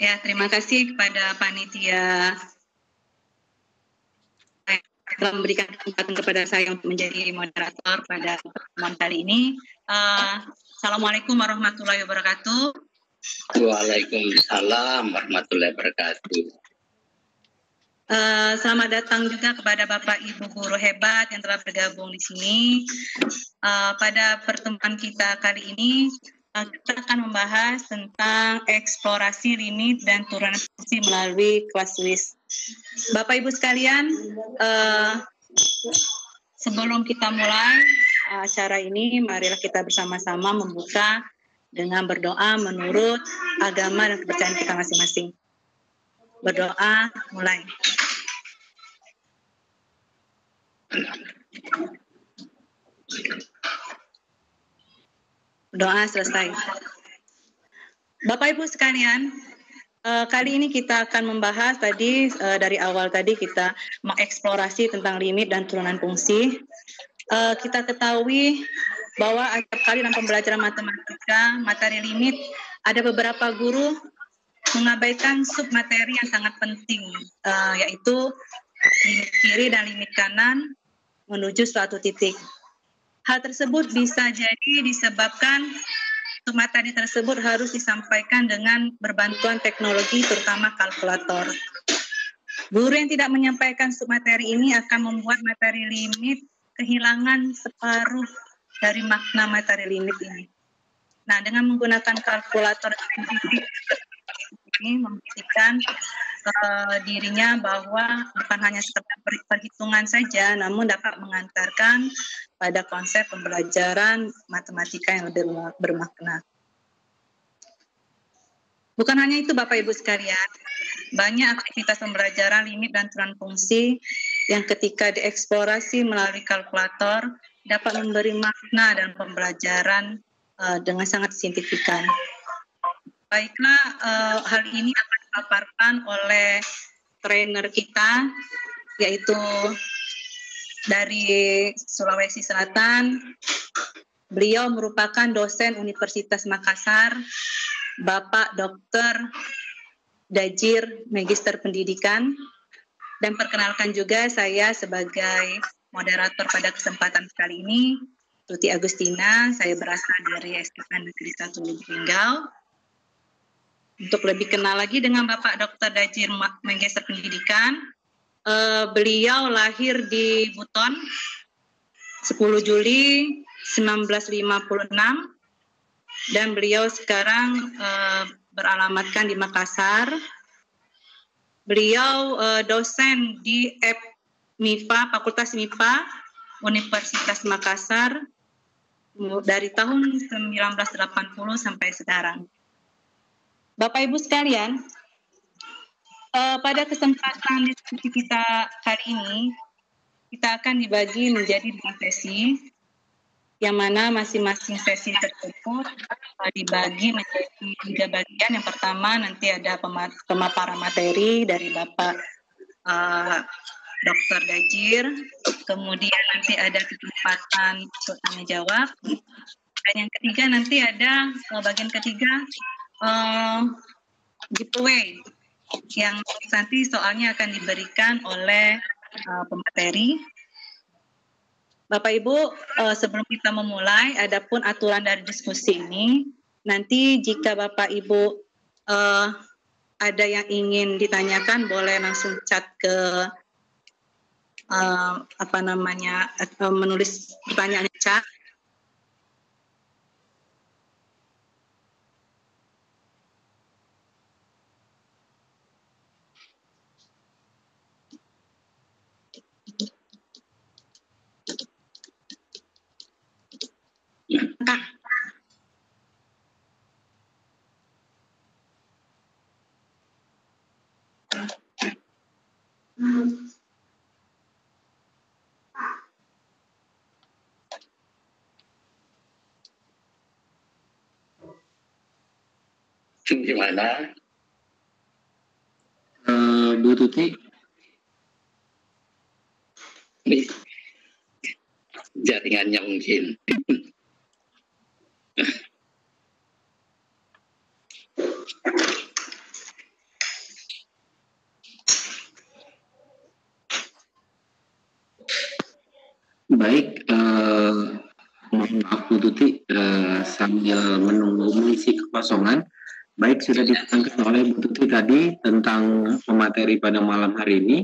Ya, terima kasih kepada panitia telah memberikan kesempatan kepada saya untuk menjadi moderator pada pertemuan kali ini. Assalamualaikum warahmatullahi wabarakatuh. Waalaikumsalam warahmatullahi wabarakatuh. Selamat datang juga kepada Bapak Ibu guru hebat yang telah bergabung di sini. Pada pertemuan kita kali ini, kita akan membahas tentang eksplorasi limit dan turunan fungsi melalui kelas WIS. Bapak Ibu sekalian, sebelum kita mulai acara ini, marilah kita bersama-sama membuka dengan berdoa menurut agama dan kepercayaan kita masing-masing. Berdoa, mulai. Doa selesai. Bapak Ibu sekalian, kali ini kita akan membahas tadi dari awal tadi kita mengeksplorasi tentang limit dan turunan fungsi. Kita ketahui bahwa setiap kali dalam pembelajaran matematika, materi limit, ada beberapa guru mengabaikan submateri yang sangat penting, yaitu limit kiri dan limit kanan menuju suatu titik. Hal tersebut bisa jadi disebabkan submateri tersebut harus disampaikan dengan berbantuan teknologi, terutama kalkulator. Guru yang tidak menyampaikan submateri ini akan membuat materi limit kehilangan separuh dari makna materi limit ini. Nah, dengan menggunakan kalkulator saintifik ini membuktikan dirinya bahwa bukan hanya sekedar perhitungan saja, namun dapat mengantarkan pada konsep pembelajaran matematika yang lebih bermakna. Bukan hanya itu Bapak Ibu sekalian, banyak aktivitas pembelajaran limit dan turunan fungsi yang ketika dieksplorasi melalui kalkulator dapat memberi makna dan pembelajaran dengan sangat signifikan. Baiklah, hal ini akan dipaparkan oleh trainer kita, yaitu dari Sulawesi Selatan. Beliau merupakan dosen Universitas Makassar, Bapak Dr. Dajir, Magister Pendidikan. Dan perkenalkan juga saya sebagai moderator pada kesempatan kali ini, Tuti Agustina. Saya berasal dari SMA Negeri 1 Lubuk Linggau. Untuk lebih kenal lagi dengan Bapak Dr. Dajir, Magister Pendidikan, beliau lahir di Buton 10 Juli 1956 dan beliau sekarang beralamatkan di Makassar. Beliau dosen di MIPA, Fakultas MIPA Universitas Makassar dari tahun 1980 sampai sekarang. Bapak Ibu sekalian, pada kesempatan diskusi kita kali ini, kita akan dibagi menjadi 2 sesi, yang mana masing-masing sesi tersebut dibagi menjadi 3 bagian. Yang pertama nanti ada pemaparan materi dari Bapak Dr. Dajir, kemudian nanti ada kesempatan untuk tanya jawab, dan yang ketiga nanti ada bagian ketiga giveaway yang nanti soalnya akan diberikan oleh pemateri. Bapak Ibu, sebelum kita memulai, adapun aturan dari diskusi ini, nanti jika Bapak Ibu ada yang ingin ditanyakan, boleh langsung chat ke menulis pertanyaan di chat. Gimana? Bu Tuti? Nih, jaringannya mungkin. Baik, mohon maaf Bu Tuti, sambil menunggu mengisi kekosongan. Baik, sudah diterangkan oleh Bu Tuti tadi tentang pemateri pada malam hari ini.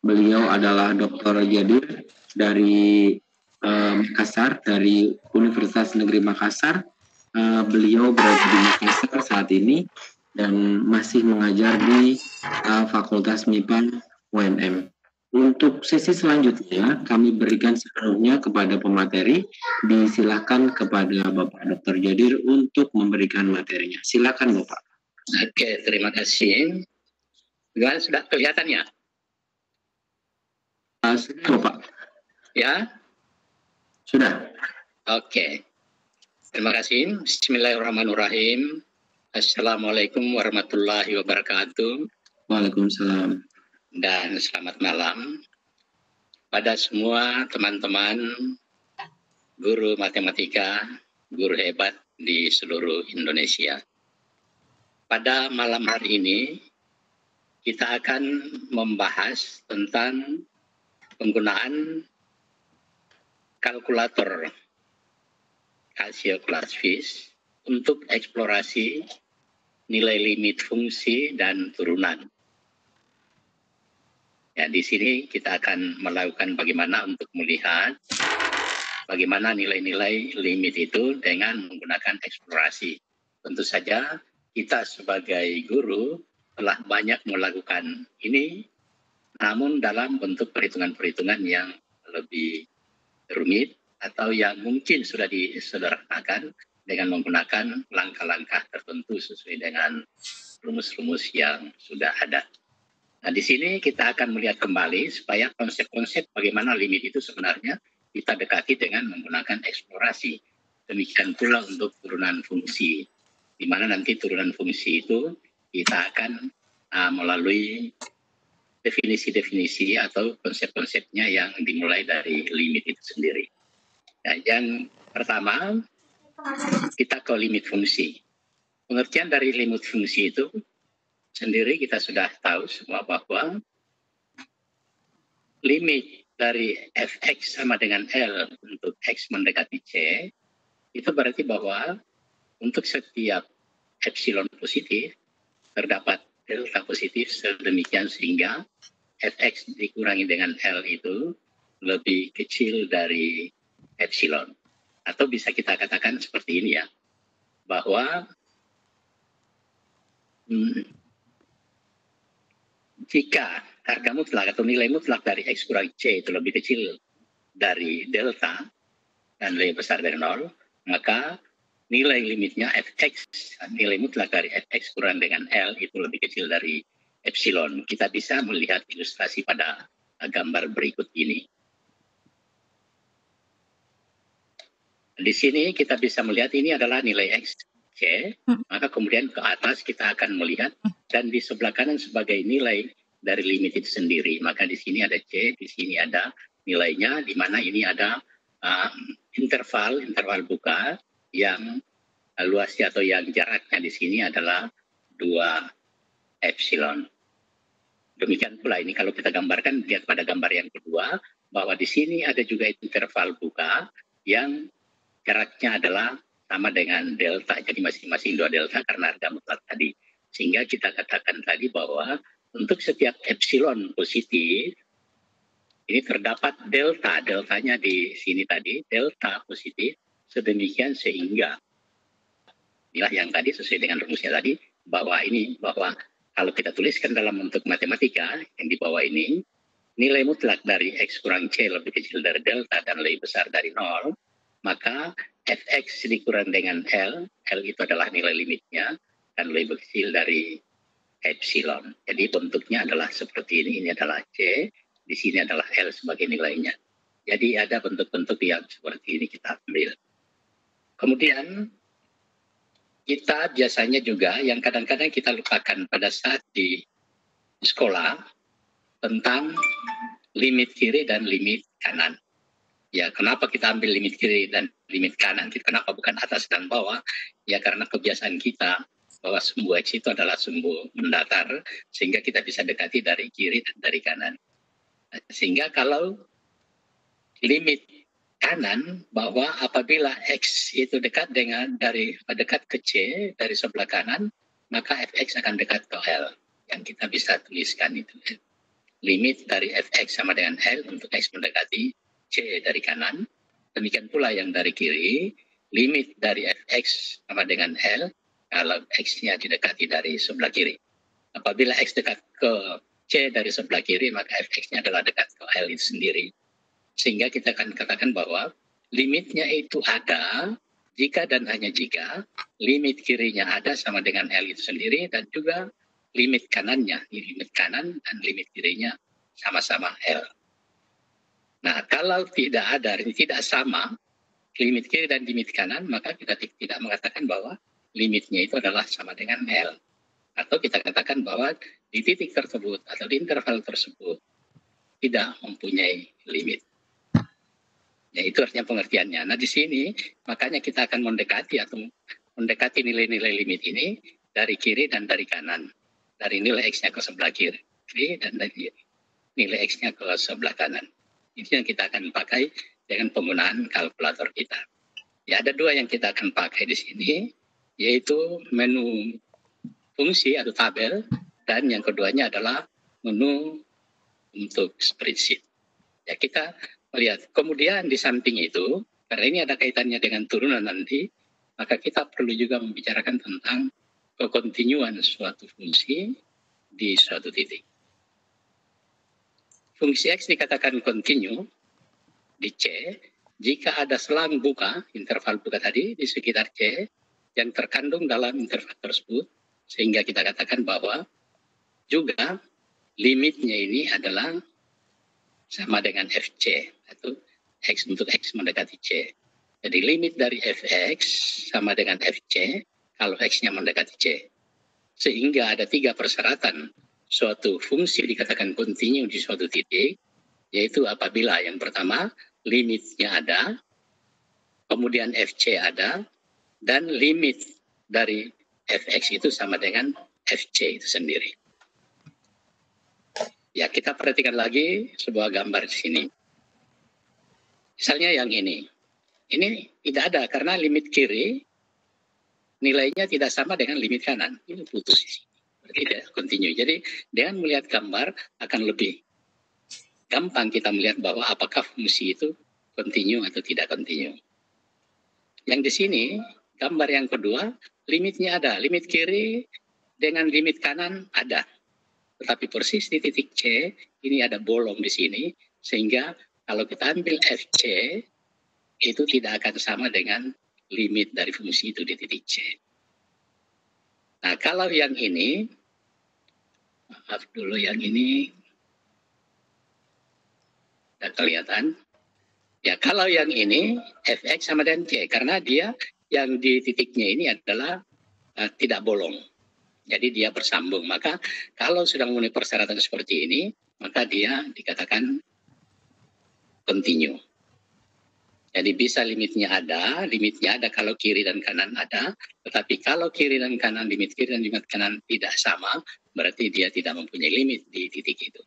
Beliau adalah Dr. Jadir dari Makassar, dari Universitas Negeri Makassar. Beliau berada di Makassar saat ini dan masih mengajar di Fakultas MIPA UNM. Untuk sesi selanjutnya, kami berikan sepenuhnya kepada pemateri. Disilakan kepada Bapak Dr. Jadir untuk memberikan materinya. Silakan Bapak. Oke, terima kasih. Sudah kelihatan ya? Sudah Bapak. Ya? Sudah. Oke. Terima kasih. Bismillahirrahmanirrahim. Assalamualaikum warahmatullahi wabarakatuh. Waalaikumsalam. Dan selamat malam pada semua teman-teman guru matematika, guru hebat di seluruh Indonesia. Pada malam hari ini kita akan membahas tentang penggunaan kalkulator Casio-Class-Fish untuk eksplorasi nilai limit fungsi dan turunan. Ya, di sini kita akan melakukan bagaimana untuk melihat bagaimana nilai-nilai limit itu dengan menggunakan eksplorasi. Tentu saja kita sebagai guru telah banyak melakukan ini, namun dalam bentuk perhitungan-perhitungan yang lebih rumit atau yang mungkin sudah disederhanakan dengan menggunakan langkah-langkah tertentu sesuai dengan rumus-rumus yang sudah ada. Nah, di sini kita akan melihat kembali supaya konsep-konsep bagaimana limit itu sebenarnya kita dekati dengan menggunakan eksplorasi. Demikian pula untuk turunan fungsi, di mana nanti turunan fungsi itu kita akan melalui definisi-definisi atau konsep-konsepnya yang dimulai dari limit itu sendiri. Nah, yang pertama, kita ke limit fungsi. Pengertian dari limit fungsi itu sendiri kita sudah tahu semua bahwa limit dari fx sama dengan L untuk x mendekati C, itu berarti bahwa untuk setiap epsilon positif terdapat delta positif sedemikian sehingga fx dikurangi dengan L itu lebih kecil dari epsilon. Atau bisa kita katakan seperti ini ya, bahwa jika harga mutlak atau nilai mutlak dari X kurang C itu lebih kecil dari delta dan lebih besar dari 0, maka nilai limitnya Fx, nilai mutlak dari Fx kurang dengan L itu lebih kecil dari epsilon. Kita bisa melihat ilustrasi pada gambar berikut ini. Di sini kita bisa melihat ini adalah nilai X C, maka kemudian ke atas kita akan melihat dan di sebelah kanan sebagai nilai dari limit itu sendiri. Maka di sini ada C, di sini ada nilainya, di mana ini ada interval buka yang luasnya atau yang jaraknya di sini adalah 2 epsilon. Demikian pula ini kalau kita gambarkan, lihat pada gambar yang kedua, bahwa di sini ada juga interval buka yang jaraknya adalah sama dengan delta, jadi masing-masing 2 delta karena harga mutlak tadi. Sehingga kita katakan tadi bahwa untuk setiap epsilon positif, ini terdapat deltanya di sini tadi, delta positif, sedemikian sehingga, inilah yang tadi sesuai dengan rumusnya tadi, bahwa kalau kita tuliskan dalam bentuk matematika, yang di bawah ini, nilai mutlak dari X kurang C lebih kecil dari delta dan lebih besar dari 0, maka Fx dikurang dengan L itu adalah nilai limitnya, dan lebih kecil dari epsilon. Jadi bentuknya adalah seperti ini adalah C, di sini adalah L sebagai nilainya. Jadi ada bentuk-bentuk yang seperti ini kita ambil. Kemudian kita biasanya juga yang kadang-kadang kita lupakan pada saat di sekolah tentang limit kiri dan limit kanan. Ya, kenapa kita ambil limit kiri dan limit kanan? Kenapa bukan atas dan bawah? Ya, karena kebiasaan kita bahwa sumbu X itu adalah sumbu mendatar, sehingga kita bisa dekati dari kiri dan dari kanan. Sehingga kalau limit kanan bahwa apabila X itu dekat ke C dari sebelah kanan, maka Fx akan dekat ke L. Yang kita bisa tuliskan itu. Limit dari Fx sama dengan L untuk X mendekati C dari kanan. Demikian pula yang dari kiri, limit dari Fx sama dengan L kalau X-nya didekati dari sebelah kiri. Apabila X dekat ke C dari sebelah kiri, maka Fx-nya adalah dekat ke L itu sendiri. Sehingga kita akan katakan bahwa limitnya itu ada jika dan hanya jika limit kirinya ada sama dengan L itu sendiri dan juga limit kanannya, limit kanan dan limit kirinya sama-sama L. Nah, kalau tidak ada, tidak sama limit kiri dan limit kanan, maka kita tidak mengatakan bahwa limitnya itu adalah sama dengan L. Atau kita katakan bahwa di titik tersebut atau di interval tersebut tidak mempunyai limit. Ya, itu artinya pengertiannya. Nah, di sini makanya kita akan mendekati nilai-nilai limit ini dari kiri dan dari kanan. Dari nilai X-nya ke sebelah kiri dan dari nilai X-nya ke sebelah kanan. Ini yang kita akan pakai dengan penggunaan kalkulator kita. Ya, ada dua yang kita akan pakai di sini, yaitu menu fungsi atau tabel, dan yang keduanya adalah menu untuk spreadsheet. Ya, kita melihat. Kemudian di samping itu, karena ini ada kaitannya dengan turunan nanti, maka kita perlu juga membicarakan tentang kekontinuan suatu fungsi di suatu titik. Fungsi X dikatakan kontinu di C jika ada selang buka, interval buka tadi di sekitar C yang terkandung dalam interval tersebut, sehingga kita katakan bahwa juga limitnya ini adalah sama dengan Fc atau X untuk X mendekati C. Jadi limit dari Fx sama dengan Fc kalau X-nya mendekati C. Sehingga ada 3 persyaratan suatu fungsi dikatakan kontinu di suatu titik, yaitu apabila yang pertama limitnya ada, kemudian Fc ada, dan limit dari Fx itu sama dengan Fc itu sendiri. Ya, kita perhatikan lagi sebuah gambar di sini. Misalnya yang ini. Ini tidak ada karena limit kiri nilainya tidak sama dengan limit kanan. Ini putus di sini. Berarti tidak kontinu. Jadi dengan melihat gambar akan lebih gampang kita melihat bahwa apakah fungsi itu kontinu atau tidak kontinu. Yang di sini gambar yang kedua, limitnya ada. Limit kiri dengan limit kanan ada. Tetapi persis di titik C, ini ada bolong di sini, sehingga kalau kita ambil Fc, itu tidak akan sama dengan limit dari fungsi itu di titik C. Nah, kalau yang ini, maaf dulu yang ini, tidak kelihatan. Ya, kalau yang ini, Fx sama dengan C, karena dia yang di titiknya ini adalah tidak bolong. Jadi dia bersambung. Maka kalau sudah memenuhi persyaratan seperti ini, maka dia dikatakan kontinu. Jadi bisa limitnya ada kalau kiri dan kanan ada. Tetapi kalau kiri dan kanan, limit kiri dan limit kanan tidak sama, berarti dia tidak mempunyai limit di titik itu.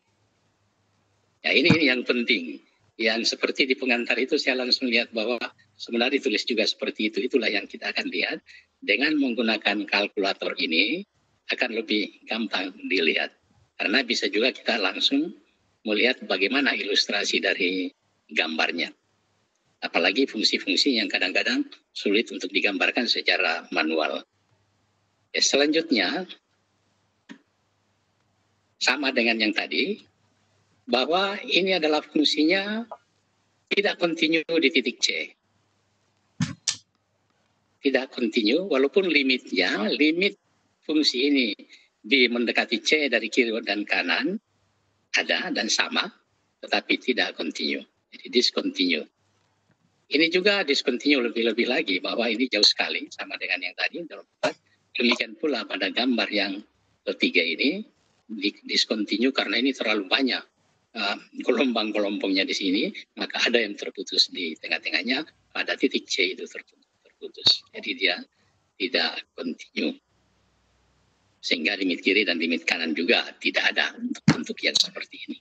Ya, ini yang penting. Yang seperti di pengantar itu saya langsung lihat bahwa sebenarnya ditulis juga seperti itu. Itulah yang kita akan lihat. Dengan menggunakan kalkulator ini, akan lebih gampang dilihat. Karena bisa juga kita langsung melihat bagaimana ilustrasi dari gambarnya. Apalagi fungsi-fungsi yang kadang-kadang sulit untuk digambarkan secara manual. Ya, selanjutnya, sama dengan yang tadi, bahwa ini adalah fungsinya tidak kontinu di titik C. Tidak kontinu, walaupun limit fungsi ini di mendekati C dari kiri dan kanan ada dan sama, tetapi tidak kontinu. Jadi discontinue. Ini juga discontinue lebih-lebih lagi bahwa ini jauh sekali sama dengan yang tadi. Demikian pula pada gambar yang ketiga ini discontinue karena ini terlalu banyak gelombang-gelombangnya di sini, maka ada yang terputus di tengah-tengahnya, pada titik C itu terputus. Jadi dia tidak kontinu. Sehingga limit kiri dan limit kanan juga tidak ada untuk yang seperti ini.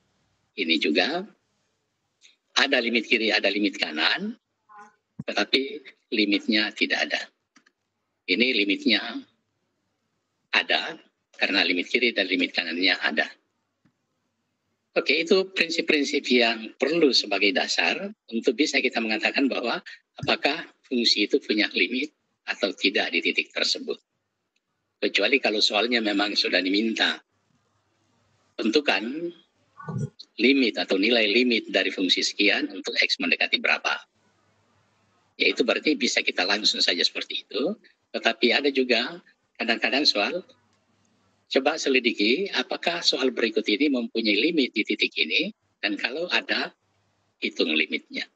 Ini juga ada limit kiri, ada limit kanan, tetapi limitnya tidak ada. Ini limitnya ada, karena limit kiri dan limit kanannya ada. Oke, itu prinsip-prinsip yang perlu sebagai dasar untuk bisa kita mengatakan bahwa apakah fungsi itu punya limit atau tidak di titik tersebut. Kecuali kalau soalnya memang sudah diminta tentukan limit atau nilai limit dari fungsi sekian untuk X mendekati berapa. Yaitu berarti bisa kita langsung saja seperti itu. Tetapi ada juga kadang-kadang soal, coba selidiki apakah soal berikut ini mempunyai limit di titik ini, dan kalau ada, hitung limitnya.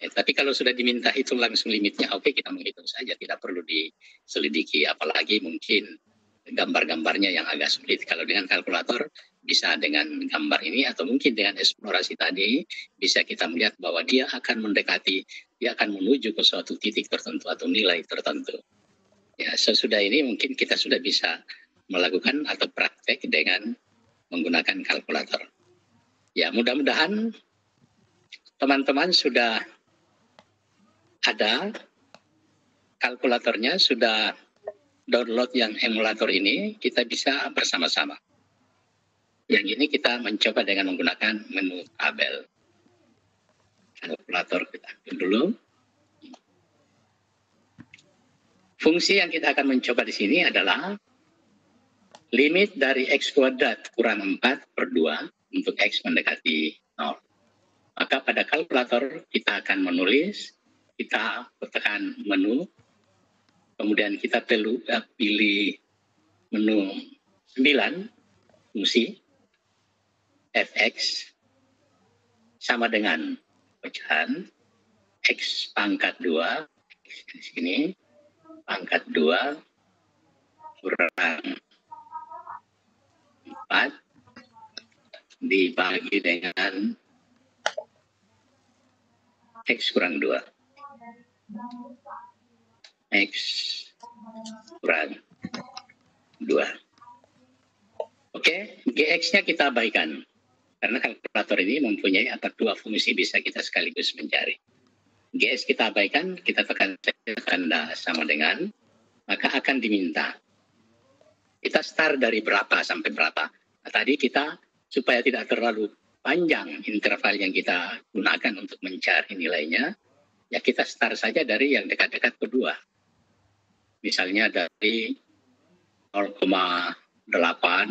Tapi kalau sudah diminta hitung langsung limitnya, oke, kita menghitung saja, tidak perlu diselidiki, apalagi mungkin gambar-gambarnya yang agak sulit. Kalau dengan kalkulator bisa dengan gambar ini, atau mungkin dengan eksplorasi tadi bisa kita melihat bahwa dia akan mendekati, dia akan menuju ke suatu titik tertentu atau nilai tertentu. Ya, sesudah ini mungkin kita sudah bisa melakukan atau praktek dengan menggunakan kalkulator. Ya, mudah-mudahan teman-teman sudah ada kalkulatornya, sudah download yang emulator ini, kita bisa bersama-sama. Yang ini kita mencoba dengan menggunakan menu tabel. Kalkulator kita ambil dulu. Fungsi yang kita akan mencoba di sini adalah limit dari X kuadrat kurang 4 per 2 untuk X mendekati 0. Maka pada kalkulator kita akan menulis, kita tekan menu, kemudian kita pilih menu 9, fungsi fx sama dengan pecahan X pangkat 2, X di sini, pangkat 2 kurang 4 dibagi dengan X kurang 2. X kurang 2. Oke, GX-nya kita abaikan. Karena kalkulator ini mempunyai atau dua fungsi bisa kita sekaligus mencari. GX kita abaikan, kita tekan tanda sama dengan, maka akan diminta. Kita start dari berapa sampai berapa. Nah, tadi kita supaya tidak terlalu panjang interval yang kita gunakan untuk mencari nilainya, ya kita start saja dari yang dekat-dekat kedua. Misalnya dari 0,8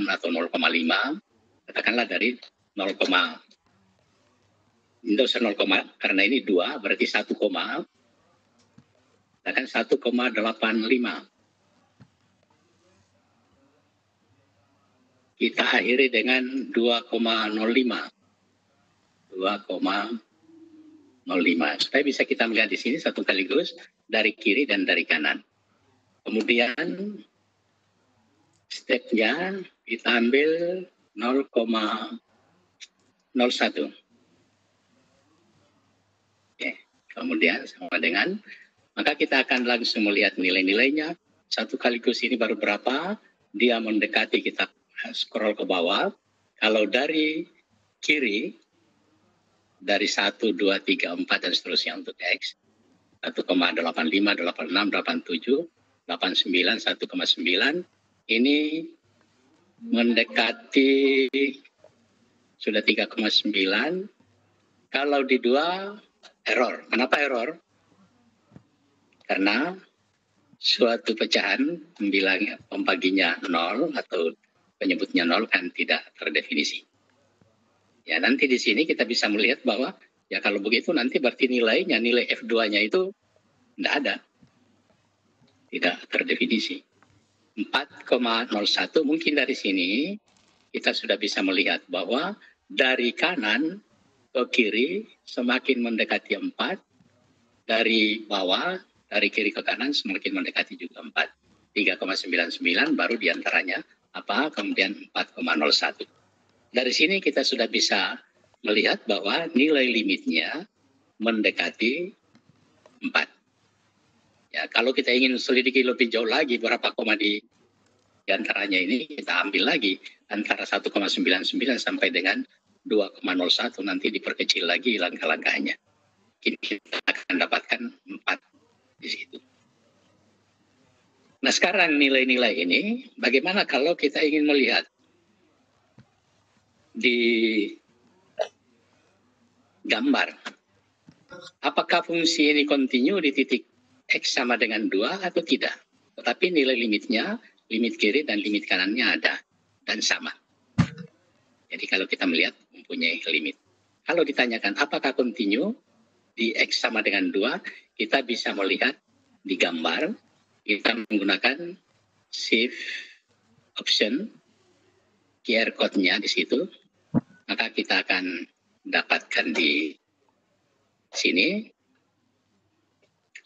atau 0,5, katakanlah dari 0, karena ini 2, berarti 1, katakan 1,85. Kita akhiri dengan 2,05. 2,05. Supaya bisa kita melihat di sini satu kaligus dari kiri dan dari kanan. Kemudian stepnya kita ambil 0,01. Oke. Kemudian sama dengan, maka kita akan langsung melihat nilai-nilainya. Satu kaligus ini baru berapa, dia mendekati, kita scroll ke bawah. Kalau dari kiri, dari 1, 2, 3, 4 dan seterusnya untuk X, 1,85, 86, 87, 89, 1,9, ini mendekati sudah 3,9. Kalau di 2, error. Kenapa error? Karena suatu pecahan pembaginya 0 atau penyebutnya 0 kan tidak terdefinisi. Ya, nanti di sini kita bisa melihat bahwa ya kalau begitu nanti berarti nilainya, nilai F2-nya itu tidak ada. Tidak terdefinisi. 4,01 mungkin dari sini kita sudah bisa melihat bahwa dari kanan ke kiri semakin mendekati 4, dari bawah, dari kiri ke kanan semakin mendekati juga 4. 3,99 baru diantaranya apa, kemudian 4,01. Dari sini kita sudah bisa melihat bahwa nilai limitnya mendekati 4. Ya, kalau kita ingin selidiki lebih jauh lagi berapa koma di antaranya ini, kita ambil lagi antara 1,99 sampai dengan 2,01 nanti diperkecil lagi langkah-langkahnya. Kita akan dapatkan 4 di situ. Nah sekarang nilai-nilai ini bagaimana kalau kita ingin melihat di gambar apakah fungsi ini kontinu di titik X sama dengan 2 atau tidak. Tetapi nilai limitnya, limit kiri dan limit kanannya ada dan sama. Jadi kalau kita melihat mempunyai limit. Kalau ditanyakan apakah kontinu di X sama dengan 2, kita bisa melihat di gambar, kita menggunakan shift option, QR code-nya di situ, maka kita akan dapatkan di sini.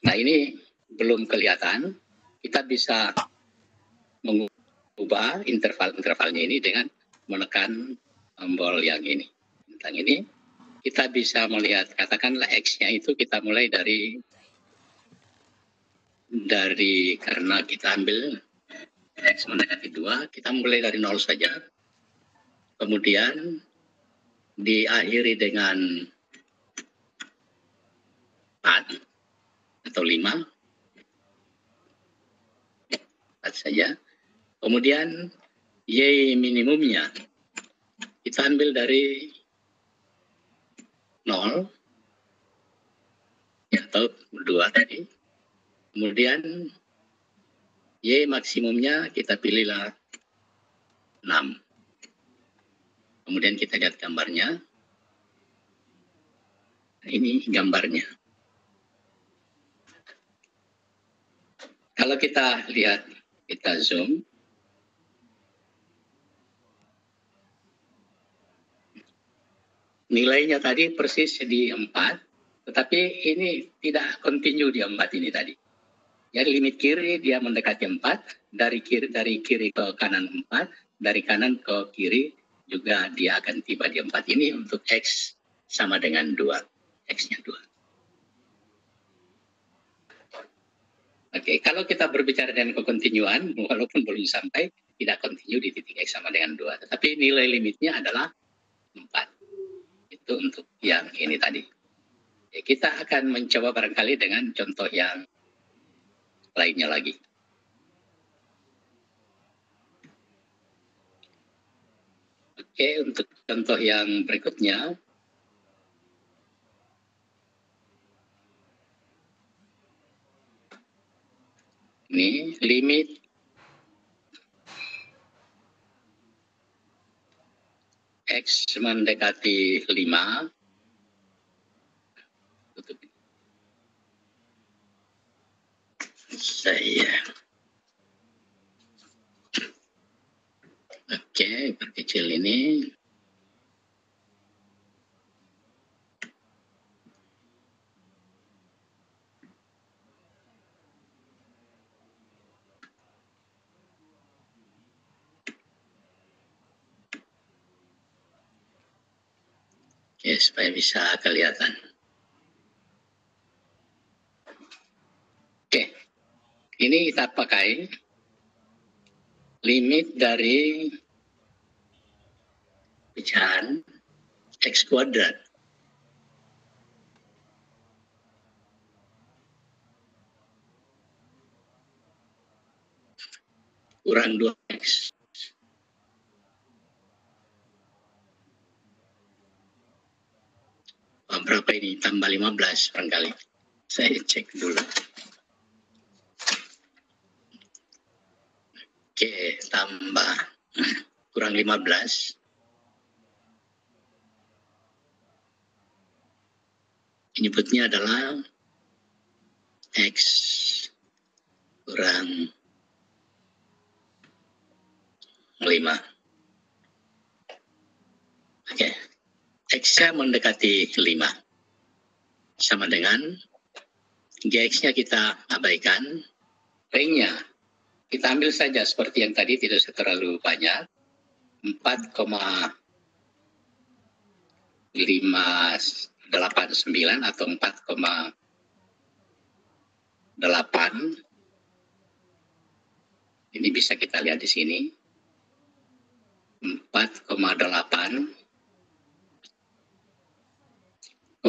Nah ini belum kelihatan, kita bisa mengubah interval-intervalnya ini dengan menekan tombol yang ini. Tentang ini, kita bisa melihat, katakanlah X-nya itu kita mulai dari karena kita ambil X mendekati 2, kita mulai dari 0 saja. Kemudian diakhiri dengan 4 atau 5. 4 saja. Kemudian Y minimumnya kita ambil dari 0 ya, atau 2 tadi. Kemudian Y maksimumnya kita pilihlah 6. Kemudian kita lihat gambarnya. Ini gambarnya. Kalau kita lihat, kita zoom. Nilainya tadi persis di 4, tetapi ini tidak kontinu di 4 ini tadi. Jadi limit kiri dia mendekati 4, dari kiri ke kanan 4, dari kanan ke kiri juga dia akan tiba di 4. Ini untuk X sama dengan 2, X-nya 2. Oke, kalau kita berbicara dengan kekontinuan, walaupun belum sampai, tidak kontinu di titik X sama dengan 2. Tetapi nilai limitnya adalah 4. Itu untuk yang ini tadi. Ya, kita akan mencoba barangkali dengan contoh yang lainnya lagi. Oke, untuk contoh yang berikutnya. Ini limit X mendekati 5. Tutup. Oke, perkecil ini. Oke, supaya bisa kelihatan. Oke, ini kita pakai limit dari pecahan X kuadrat. Kurang 2X. Berapa ini? Tambah 15 barangkali. Saya cek dulu. Oke, tambah kurang 15. Inputnya adalah X kurang 5. Oke. X-nya mendekati 5. Sama dengan GX-nya kita abaikan. Ring-nya kita ambil saja seperti yang tadi, tidak terlalu banyak. 4,589 atau 4,8. Ini bisa kita lihat di sini. 4,8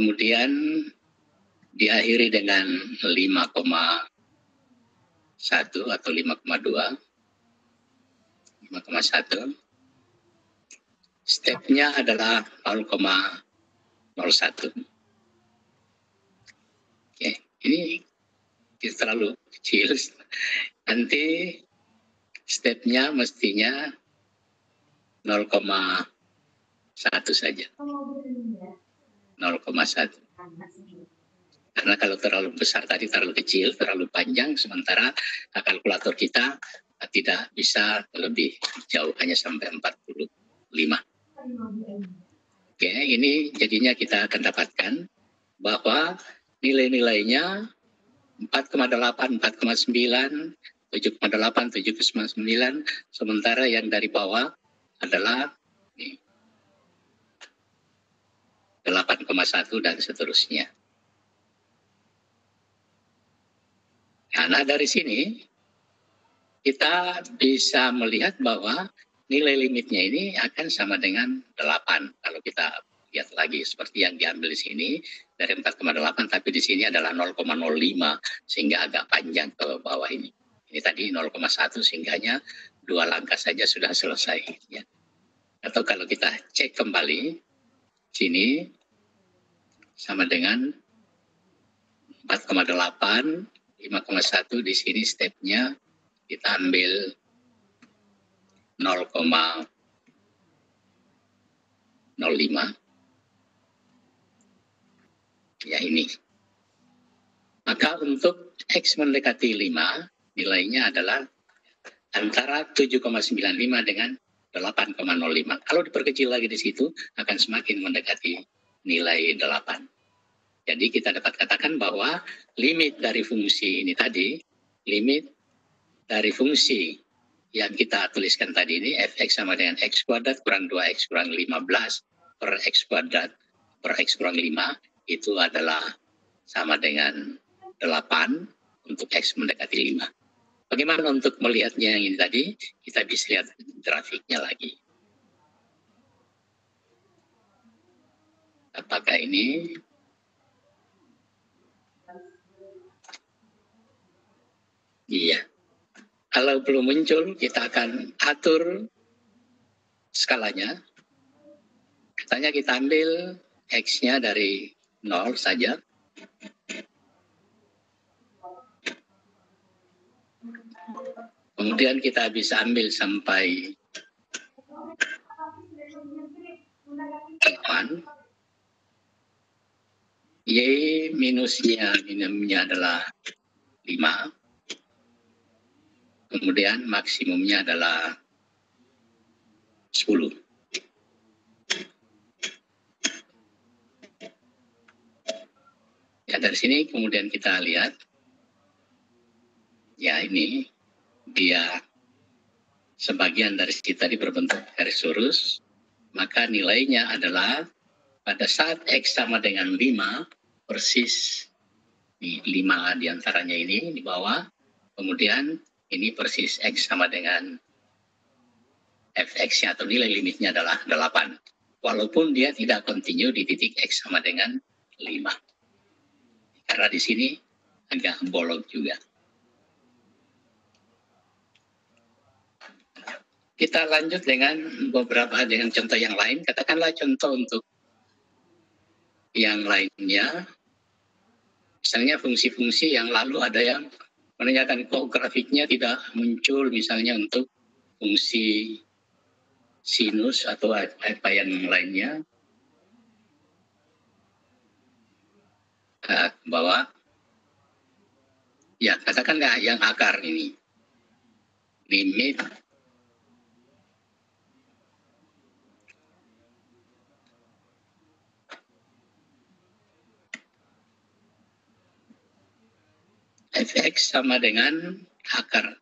kemudian diakhiri dengan 5,1 atau 5,2. 5,1. Stepnya adalah 0,01. Oke, ini terlalu kecil. Nanti stepnya mestinya 0,1 saja. 0,1. Karena kalau terlalu besar tadi terlalu kecil, terlalu panjang, sementara kalkulator kita tidak bisa lebih jauh, hanya sampai 45. Oke, ini jadinya kita akan dapatkan bahwa nilai-nilainya 4,8, 4,9, 7,8, 7,9, sementara yang dari bawah adalah 8,1 dan seterusnya. Nah, dari sini kita bisa melihat bahwa nilai limitnya ini akan sama dengan 8. Kalau kita lihat lagi seperti yang diambil di sini dari 4,8, tapi di sini adalah 0,05 sehingga agak panjang ke bawah ini. Ini tadi 0,1 sehingganya 2 langkah saja sudah selesai. Ya. Atau kalau kita cek kembali, sini sama dengan 4,8, 5,1 di sini stepnya kita ambil 0,05. Ya ini. Maka untuk X mendekati 5, nilainya adalah antara 7,95 dengan 8,05. Kalau diperkecil lagi di situ akan semakin mendekati nilai 8. Jadi kita dapat katakan bahwa limit dari fungsi ini tadi, limit dari fungsi yang kita tuliskan tadi ini, fx sama dengan x kuadrat kurang 2x kurang 15 per x kuadrat per x kurang 5, itu adalah sama dengan 8 untuk x mendekati 5. Bagaimana untuk melihatnya yang ini tadi? Kita bisa lihat grafiknya lagi. Apakah ini? Iya. Kalau belum muncul, kita akan atur skalanya. Katanya kita ambil X-nya dari 0 saja. Kemudian kita bisa ambil sampai 8. Y minusnya adalah 5. Kemudian maksimumnya adalah 10. Ya, dari sini kemudian kita lihat, ya ini dia sebagian dari kita berbentuk garis lurus, maka nilainya adalah pada saat X sama dengan 5, persis 5 diantaranya ini di bawah, kemudian ini persis X sama dengan fx-nya atau nilai limitnya adalah 8. Walaupun dia tidak kontinu di titik X sama dengan 5. Karena di sini agak bolong juga. Kita lanjut dengan beberapa dengan contoh yang lain. Katakanlah contoh untuk yang lainnya. Misalnya fungsi-fungsi yang lalu ada yang menanyakan kok grafiknya tidak muncul misalnya untuk fungsi sinus atau apa yang lainnya. Bahwa ya katakanlah yang akar ini limit fx sama dengan akar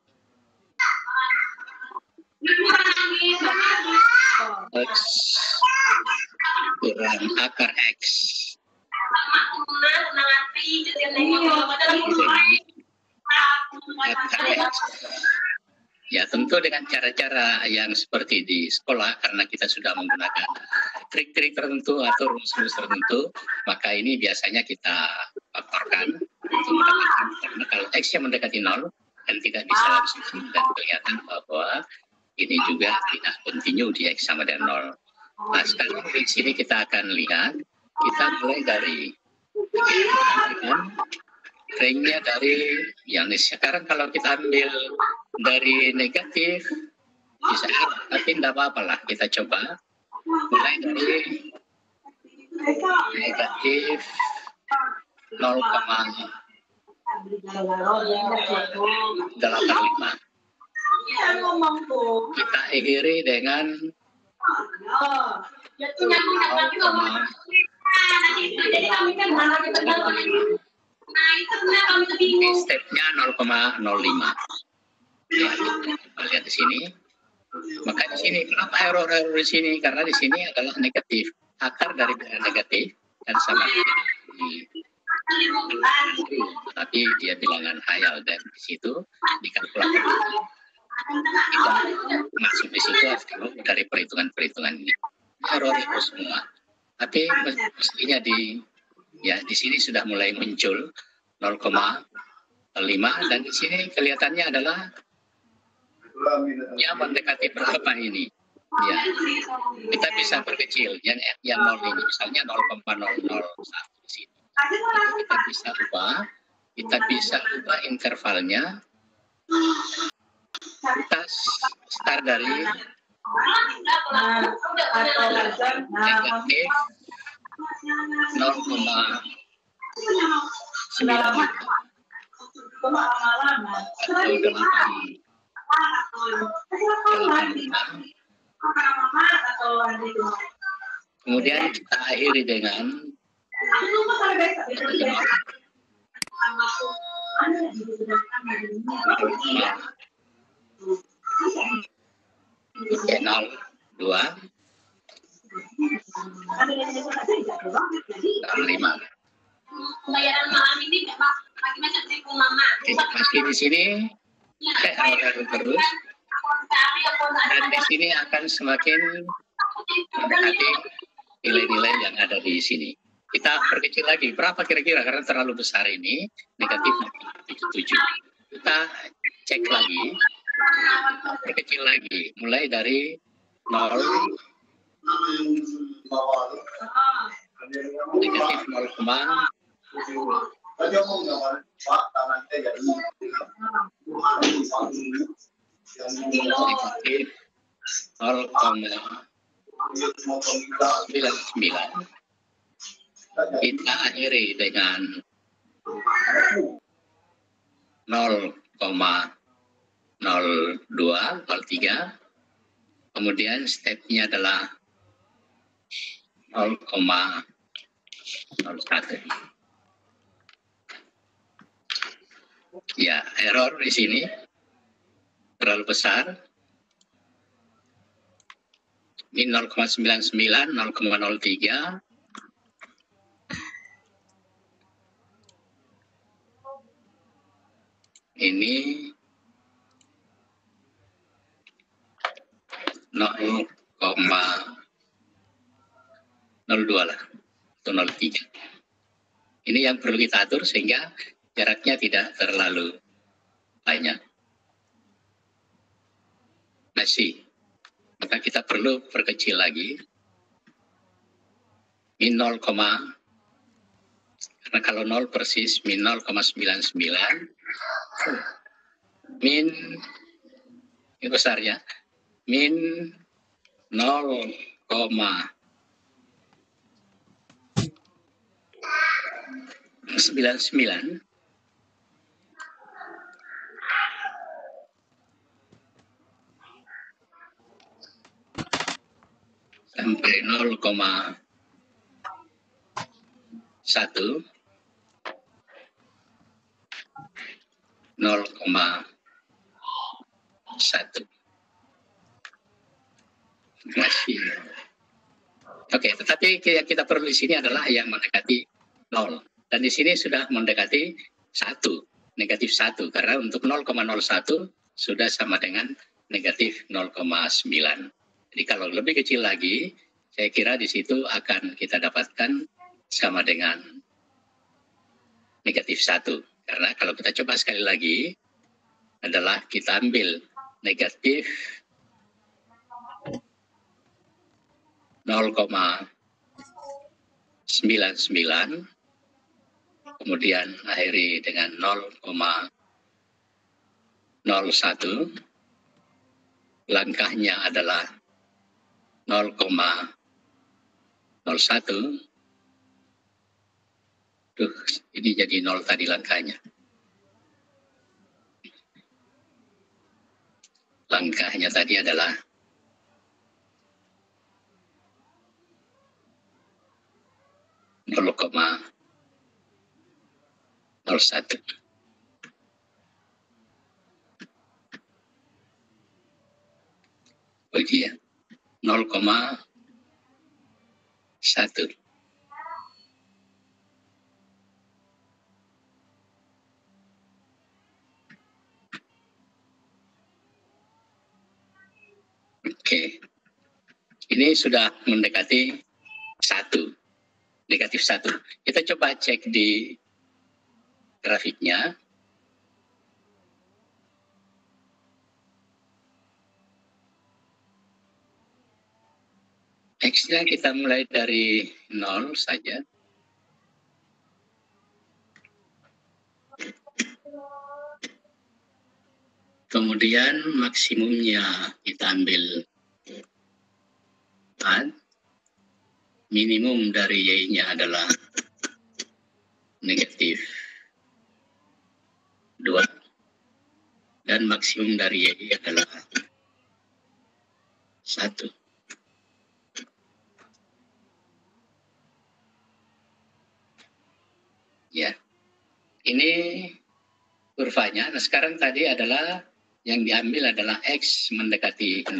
x kurang akar x. Ya, tentu dengan cara-cara yang seperti di sekolah, karena kita sudah menggunakan trik-trik tertentu atau rumus-rumus tertentu, maka ini biasanya kita paparkan untuk mendapatkan, karena kalau X yang mendekati 0 dan tidak bisa langsung dan kelihatan bahwa ini juga tidak continue di X sama dengan 0. Nah, sekarang di sini kita akan lihat, kita mulai dari ringnya dari yang sekarang kalau kita ambil dari negatif bisa, tapi tidak apa-apa lah, kita coba mulai dari negatif 0,85. Kita akhiri dengan 0,85. Stepnya 0,05. Ya, kita lihat di sini. Maka di sini kenapa error di sini? Karena di sini adalah negatif. Akar dari negatif dan sama ini. Tapi dia bilangan hayal dan di situ dikalkulasi. Kita masuk di situ dari perhitungan-perhitungan ini. Error itu semua. Tapi mestinya di sini sudah mulai muncul 0,5 dan di sini kelihatannya adalah mendekati berapa ini. Ya, kita bisa perkecil yang 0 ini, misalnya 0,001 di sini. Kita bisa ubah intervalnya. Kita start dari negatif 0,9 kemudian kita akhiri dengan channel 2 5. Pembayaran malam ini macam tempo lama. Masih di sini terus dan di sini akan semakin mendekati nilai-nilai yang ada di sini. Kita perkecil lagi, berapa kira-kira karena terlalu besar ini, negatif 77. Kita cek lagi, perkecil lagi, mulai dari 0, negatif 0, negatif 0,99. Kita akhiri dengan 0,0203. Kemudian stepnya adalah 0,01. Ya, error di sini terlalu besar. Ini 0,99, 0,03. Ini 0,02 lah, atau 0,3. Ini yang perlu kita atur sehingga jaraknya tidak terlalu banyak. Masih, maka kita perlu perkecil lagi. Min 0, karena kalau 0 persis min 0,99, min ini besarnya min 0,99 sampai 0,1 0,1 masih. Oke, tetapi yang kita perlu di sini adalah yang mendekati 0 dan di sini sudah mendekati 1, negatif 1 karena untuk 0,01 sudah sama dengan negatif 0,9. Jadi kalau lebih kecil lagi, saya kira di situ akan kita dapatkan sama dengan negatif 1. Karena kalau kita coba sekali lagi, adalah kita ambil negatif 0,99, kemudian akhiri dengan 0,01, langkahnya adalah 0,01. Ini jadi 0 tadi langkahnya. Langkahnya tadi adalah 0,01. Ujian 0,1. Oke, ini sudah mendekati 1, negatif 1. Kita coba cek di grafiknya. X-nya kita mulai dari 0 saja. Kemudian maksimumnya kita ambil 4. Minimum dari Y-nya adalah negatif 2. Dan maksimum dari Y adalah 1. Ya, ini kurvanya. Nah, sekarang tadi adalah yang diambil adalah X mendekati 0.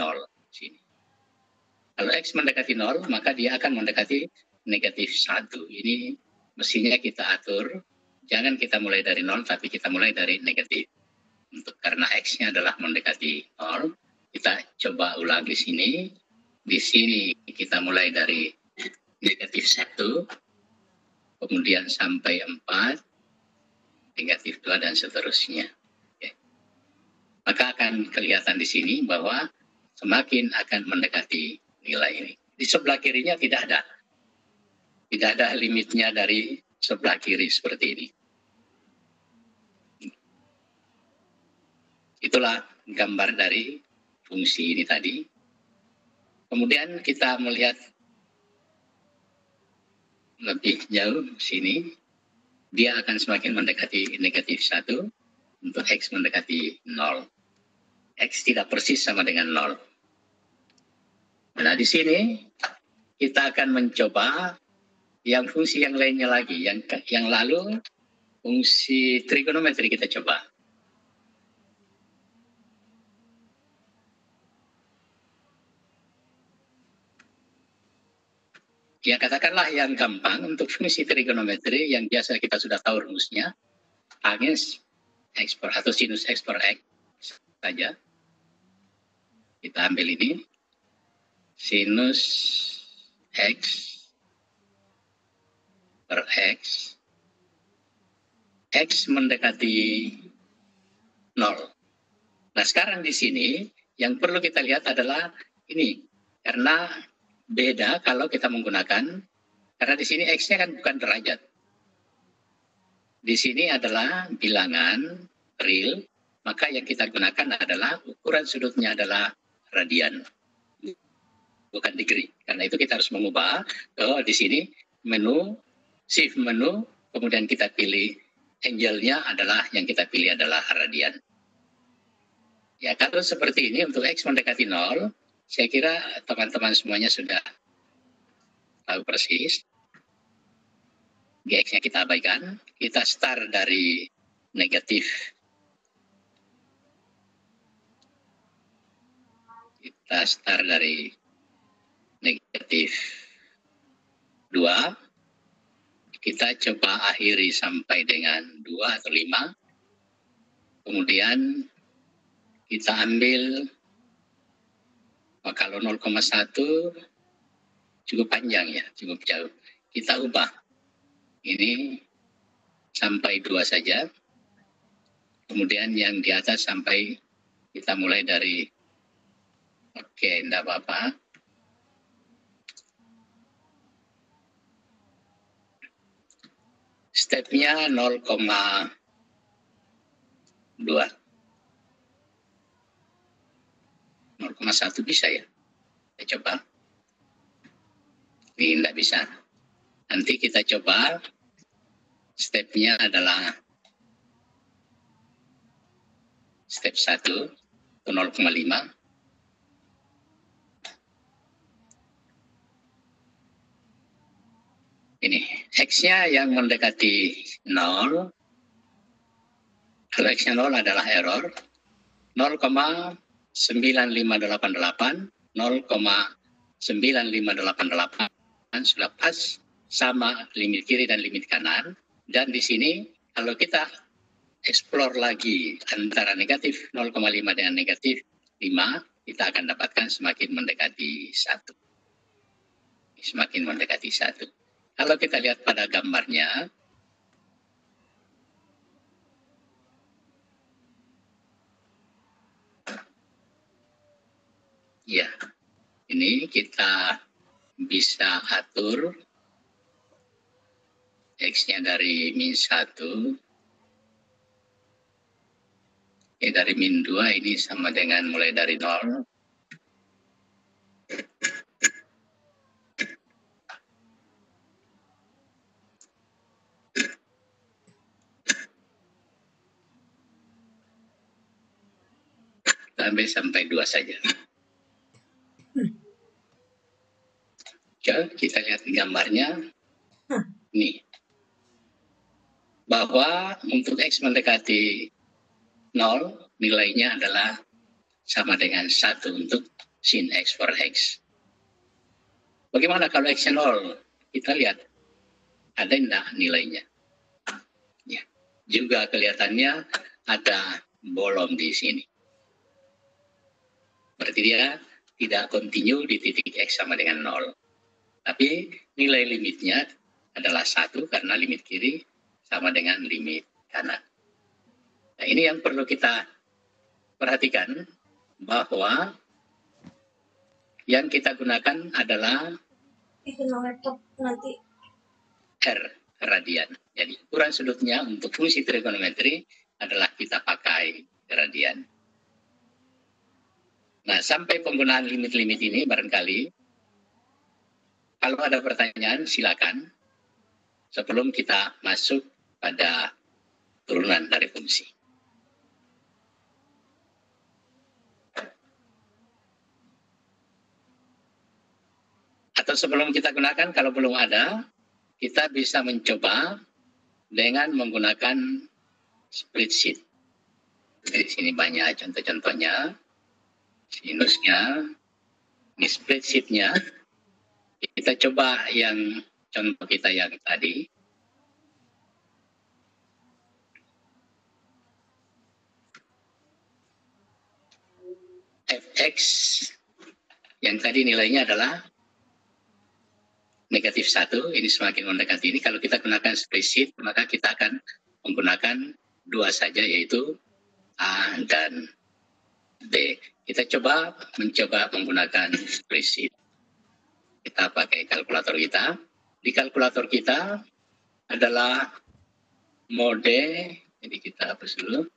Sini. Kalau X mendekati 0, maka dia akan mendekati negatif 1. Ini mestinya kita atur. Jangan kita mulai dari 0, tapi kita mulai dari negatif. Karena X-nya adalah mendekati 0, kita coba ulang di sini. Di sini kita mulai dari negatif 1, kemudian sampai 4, negatif 2, dan seterusnya. Maka akan kelihatan di sini bahwa semakin akan mendekati nilai ini. Di sebelah kirinya tidak ada. Tidak ada limitnya dari sebelah kiri seperti ini. Itulah gambar dari fungsi ini tadi. Kemudian kita melihat lebih jauh sini. Dia akan semakin mendekati negatif 1 untuk X mendekati 0. X tidak persis sama dengan 0. Nah, di sini kita akan mencoba yang fungsi yang lainnya lagi. Yang lalu fungsi trigonometri kita coba. Ya, katakanlah yang gampang untuk fungsi trigonometri yang biasa kita sudah tahu rumusnya. Tangens X per atau sinus X per X saja. Kita ambil ini. Sinus X per X. X mendekati 0. Nah, sekarang di sini yang perlu kita lihat adalah ini. Karena beda kalau kita menggunakan, karena di sini X-nya kan bukan derajat. Di sini adalah bilangan real, maka yang kita gunakan adalah ukuran sudutnya adalah radian, bukan degree. Karena itu kita harus mengubah di sini menu, shift menu, kemudian kita pilih angle-nya adalah yang kita pilih adalah radian. Ya, kalau seperti ini untuk X mendekati 0, saya kira teman-teman semuanya sudah tahu persis. X-nya kita abaikan. Kita start dari negatif. Kita start dari negatif 2. Kita coba akhiri sampai dengan 2 atau 5. Kemudian kita ambil, kalau 0,1 cukup panjang ya, cukup jauh. Kita ubah ini sampai 2 saja. Kemudian yang di atas sampai, kita mulai dari, oke, enggak apa-apa. Stepnya 0,2. 0,1 bisa ya? Kita coba. Ini enggak bisa. Nanti kita coba stepnya adalah step 1 ke 0,5. Ini X-nya yang mendekati 0. Kalau X-nya 0 adalah error. 0,9588, 0,9588 sudah pas sama limit kiri dan limit kanan. Dan di sini kalau kita explore lagi antara negatif 0,5 dengan negatif 5, kita akan dapatkan semakin mendekati 1. Semakin mendekati 1. Kalau kita lihat pada gambarnya, ya, ini kita bisa atur X-nya dari -1, dari -2 ini sama dengan mulai dari 0. Sampai 2 saja. Oke, kita lihat gambarnya. Nih. Bahwa untuk X mendekati 0, nilainya adalah sama dengan 1 untuk sin X for X. Bagaimana kalau X-nya 0? Kita lihat, ada enggak nilainya? Ya. Juga kelihatannya ada bolong di sini. Berarti dia tidak kontinu di titik X sama dengan 0. Tapi nilai limitnya adalah 1 karena limit kiri sama dengan limit kanan. Nah, ini yang perlu kita perhatikan, bahwa yang kita gunakan adalah R radian. Jadi ukuran sudutnya untuk fungsi trigonometri adalah kita pakai radian. Nah, sampai penggunaan limit-limit ini barangkali, kalau ada pertanyaan silakan sebelum kita masuk pada turunan dari fungsi. Atau sebelum kita gunakan, kalau belum ada, kita bisa mencoba dengan menggunakan spreadsheet. Di sini banyak contoh-contohnya. Sinusnya, ini spreadsheet-nya. Kita coba yang contoh kita yang tadi. Fx yang tadi nilainya adalah negatif 1, ini semakin mendekati ini. Kalau kita gunakan spreadsheet, maka kita akan menggunakan 2 saja, yaitu A dan B. Kita mencoba menggunakan spreadsheet. Kita pakai kalkulator kita. Di kalkulator kita adalah mode, jadi kita hapus dulu.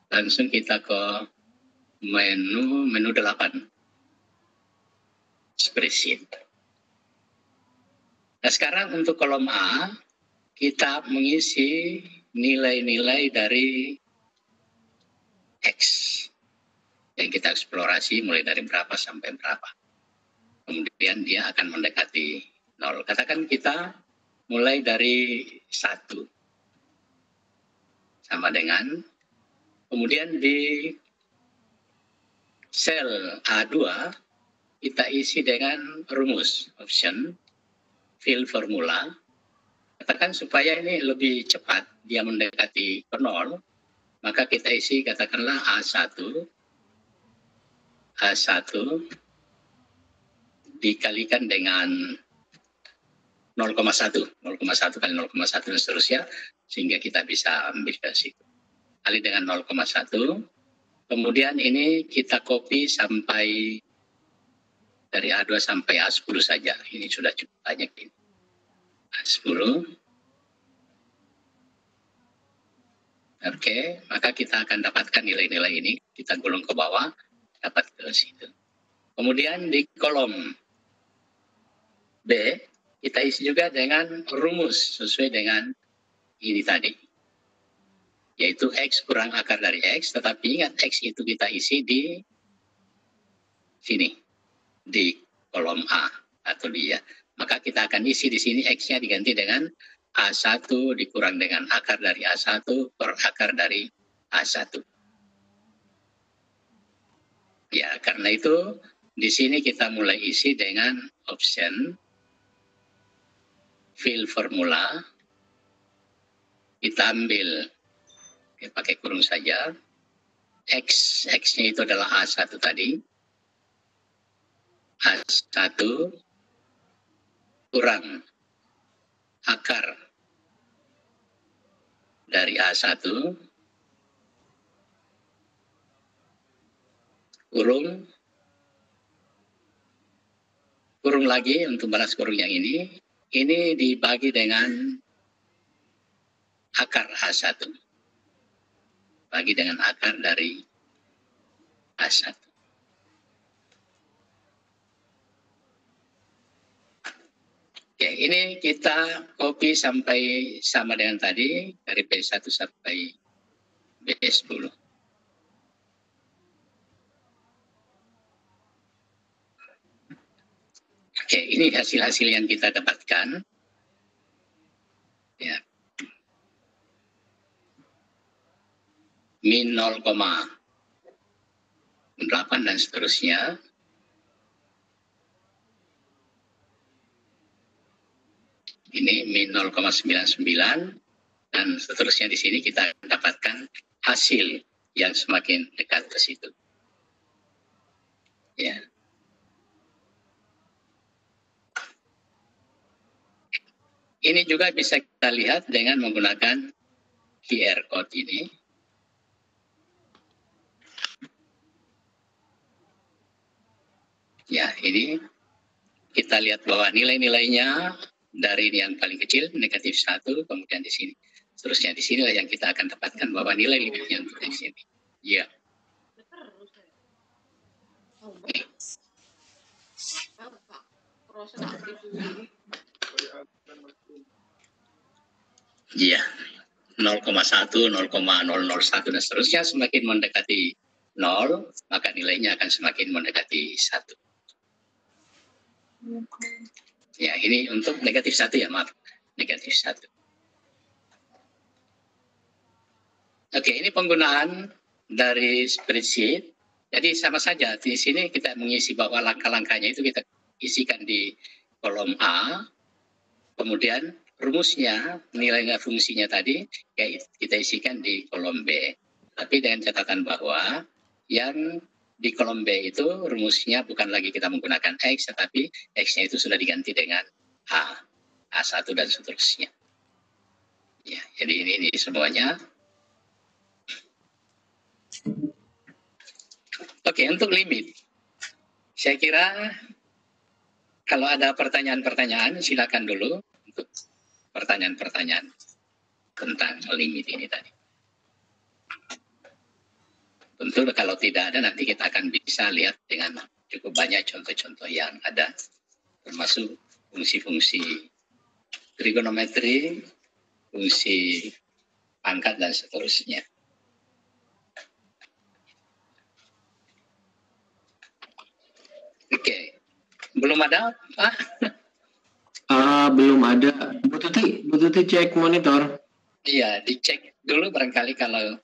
Langsung kita ke menu 8. Spreadsheet. Nah, sekarang untuk kolom A, kita mengisi nilai-nilai dari X yang kita eksplorasi mulai dari berapa sampai berapa. Kemudian dia akan mendekati 0. Katakan kita mulai dari 1 sama dengan, kemudian di sel A2 kita isi dengan rumus option fill formula. Katakan supaya ini lebih cepat dia mendekati ke 0, maka kita isi katakanlah A1 dikalikan dengan 0,1 kali 0,1 dan seterusnya, sehingga kita bisa ambil dari situ. Kali dengan 0,1, kemudian ini kita copy sampai dari A2 sampai A10 saja. Ini sudah cukup banyak ini. A10. Oke, maka kita akan dapatkan nilai-nilai ini. Kita gulung ke bawah, dapat ke situ. Kemudian di kolom B, kita isi juga dengan rumus sesuai dengan ini tadi. Yaitu X kurang akar dari X, tetapi ingat X itu kita isi di sini. Di kolom A atau di ya. Maka kita akan isi di sini X-nya diganti dengan A1 dikurang dengan akar dari A1 per akar dari A1. Ya, karena itu di sini kita mulai isi dengan option fill formula. Kita ambil, ya, pakai kurung saja. X-nya itu adalah A1 tadi. A1 kurang akar dari A1 kurung lagi untuk balas kurung yang ini dibagi dengan akar A1, bagi dengan akar dari A1. Oke, ini kita copy sampai sama dengan tadi, dari B1 sampai B10. Oke, ini hasil-hasil yang kita dapatkan. Ya. Min 0,8 dan seterusnya. Ini min 0,99 dan seterusnya. Di sini kita dapatkan hasil yang semakin dekat ke situ. Ya. Ini juga bisa kita lihat dengan menggunakan QR code ini. Ya, ini kita lihat bahwa nilai-nilainya dari yang paling kecil negatif 1, kemudian di sini. Seterusnya di sinilah yang kita akan dapatkan bahwa nilai limitnya untuk X ini. Ya. Iya, 0,1, 0,001 dan seterusnya. Semakin mendekati 0, maka nilainya akan semakin mendekati 1. Ya, ini untuk negatif 1 ya, maaf. Negatif 1. Oke, ini penggunaan dari spreadsheet. Jadi sama saja, di sini kita mengisi bahwa langkah-langkahnya itu kita isikan di kolom A, kemudian rumusnya, nilai fungsinya tadi, ya kita isikan di kolom B. Tapi dengan catatan bahwa yang di kolom B itu rumusnya bukan lagi kita menggunakan X, tetapi X-nya itu sudah diganti dengan A, A1 dan seterusnya. Ya, jadi ini semuanya. Oke, untuk limit. Saya kira kalau ada pertanyaan-pertanyaan, silakan dulu untuk pertanyaan-pertanyaan tentang limit ini tadi. Tentu kalau tidak ada, nanti kita akan bisa lihat dengan cukup banyak contoh-contoh yang ada, termasuk fungsi-fungsi trigonometri, fungsi pangkat, dan seterusnya. Oke, belum ada, Pak? Belum ada. Bu Tuti cek monitor. Iya, dicek dulu barangkali kalau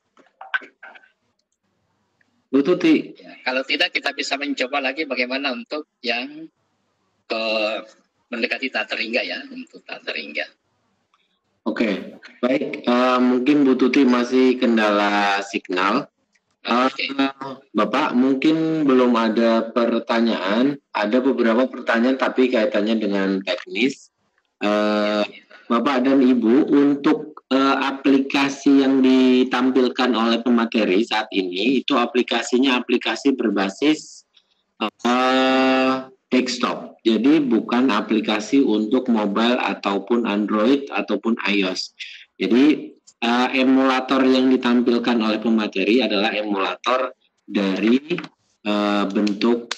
Bu Tuti. ya, kalau tidak kita bisa mencoba lagi bagaimana untuk yang mendekati tak terhingga ya, untuk tak terhingga. Oke, baik. Mungkin Bu Tuti masih kendala signal. Bapak, mungkin belum ada pertanyaan. Ada beberapa pertanyaan tapi kaitannya dengan teknis. Bapak dan Ibu, untuk aplikasi yang ditampilkan oleh pemateri saat ini, itu aplikasinya aplikasi berbasis desktop. Jadi bukan aplikasi untuk mobile ataupun Android ataupun iOS. Jadi emulator yang ditampilkan oleh pemateri adalah emulator dari bentuk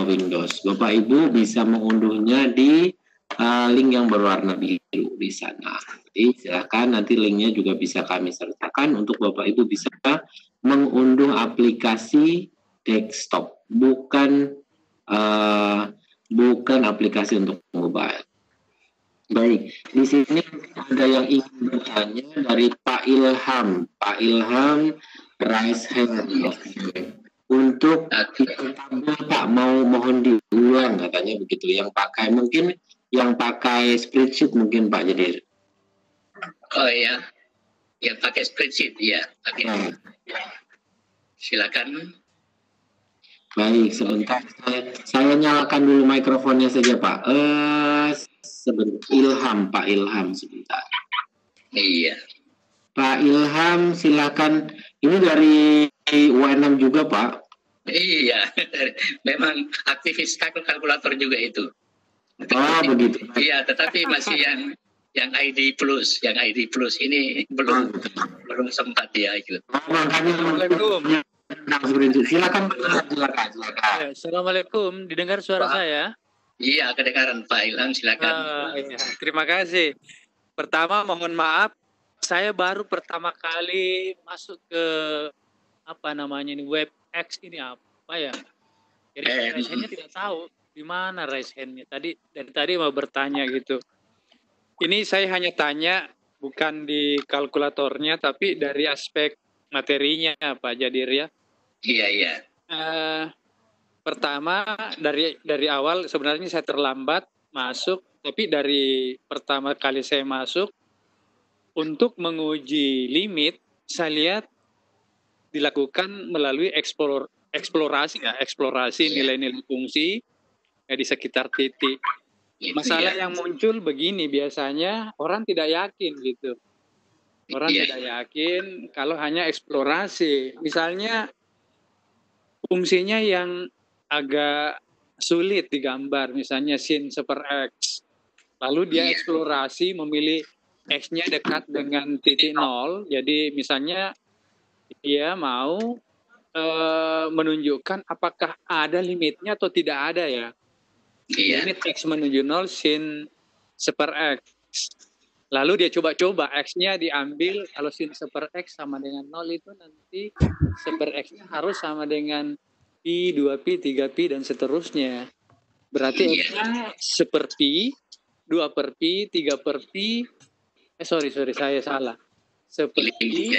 Windows. Bapak Ibu bisa mengunduhnya di link yang berwarna biru di sana. Jadi silakan, nanti linknya juga bisa kami sertakan untuk Bapak Ibu bisa mengunduh aplikasi desktop, bukan aplikasi untuk mobile. Baik, di sini ada yang ingin bertanya dari Pak Ilham. Pak Ilham, raise hand. Untuk Pak mohon diulang katanya begitu. Yang pakai spreadsheet mungkin Pak Jadir. Oh ya, yang pakai spreadsheet ya. Okay. Silakan. Baik, sebentar. Saya nyalakan dulu mikrofonnya saja Pak. Sebentar, Pak Ilham sebentar. Iya. Pak Ilham, silakan. Ini dari UNM juga Pak. Iya, memang aktivis kalkulator juga itu. Begitu. Iya, tetapi masih yang ID plus, ini belum sempat ya ikut. Assalamualaikum. Silakan. Ya, Assalamualaikum, didengar suara saya? Iya, kedengaran Pak Ilham, silakan. Ya, terima kasih. Pertama, mohon maaf, saya baru pertama kali masuk ke WebEx ini apa ya? Jadi raise hand-nya tidak tahu di mana raise hand-nya. Dari tadi mau bertanya gitu. Ini saya hanya tanya bukan di kalkulatornya, tapi dari aspek materinya Pak Jadir ya. Iya. Pertama dari awal sebenarnya saya terlambat masuk, tapi dari pertama kali saya masuk untuk menguji limit saya lihat dilakukan melalui eksplorasi nilai-nilai fungsi di sekitar titik. Masalah yang muncul begini, biasanya orang tidak yakin gitu. Orang tidak yakin kalau hanya eksplorasi. Misalnya fungsinya yang agak sulit digambar, misalnya sin super X. Lalu dia eksplorasi memilih X-nya dekat dengan titik 0. Jadi misalnya dia mau menunjukkan apakah ada limitnya atau tidak ada ya. Limit X menuju 0 sin super X. Lalu dia coba-coba X-nya diambil, kalau sin super X sama dengan 0 itu nanti super X-nya harus sama dengan Pi, 2Pi, 3Pi, dan seterusnya. Berarti X-nya seper Pi, 2 per Pi, 3 per Pi, sorry, saya salah. Seper Pi,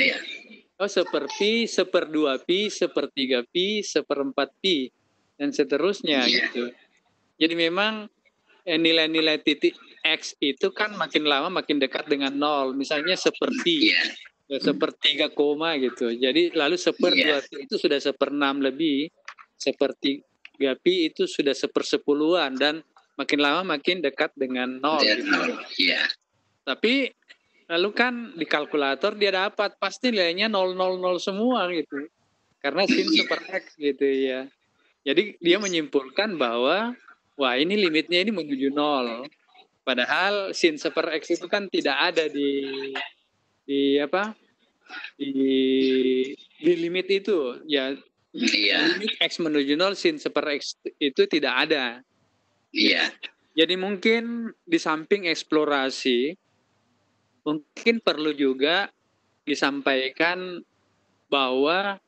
seper Pi, seper 2Pi, seper 3Pi, seper 4Pi, dan seterusnya gitu. Jadi memang nilai-nilai titik X itu kan makin lama makin dekat dengan 0. Misalnya seperti 3 koma gitu. Jadi lalu seper 2Pi itu sudah seper 6 lebih. Seperti 3Pi itu sudah seper 10-an. Dan makin lama makin dekat dengan 0. Gitu. Tapi lalu kan di kalkulator dia dapat pasti nilainya 000 semua gitu. Karena sin super X gitu ya. Jadi dia menyimpulkan bahwa wah ini limitnya ini menuju 0. Padahal sin super X itu kan tidak ada di limit itu ya. Limit X menuju 0 sin super X itu tidak ada. Jadi mungkin di samping eksplorasi mungkin perlu juga disampaikan bahwa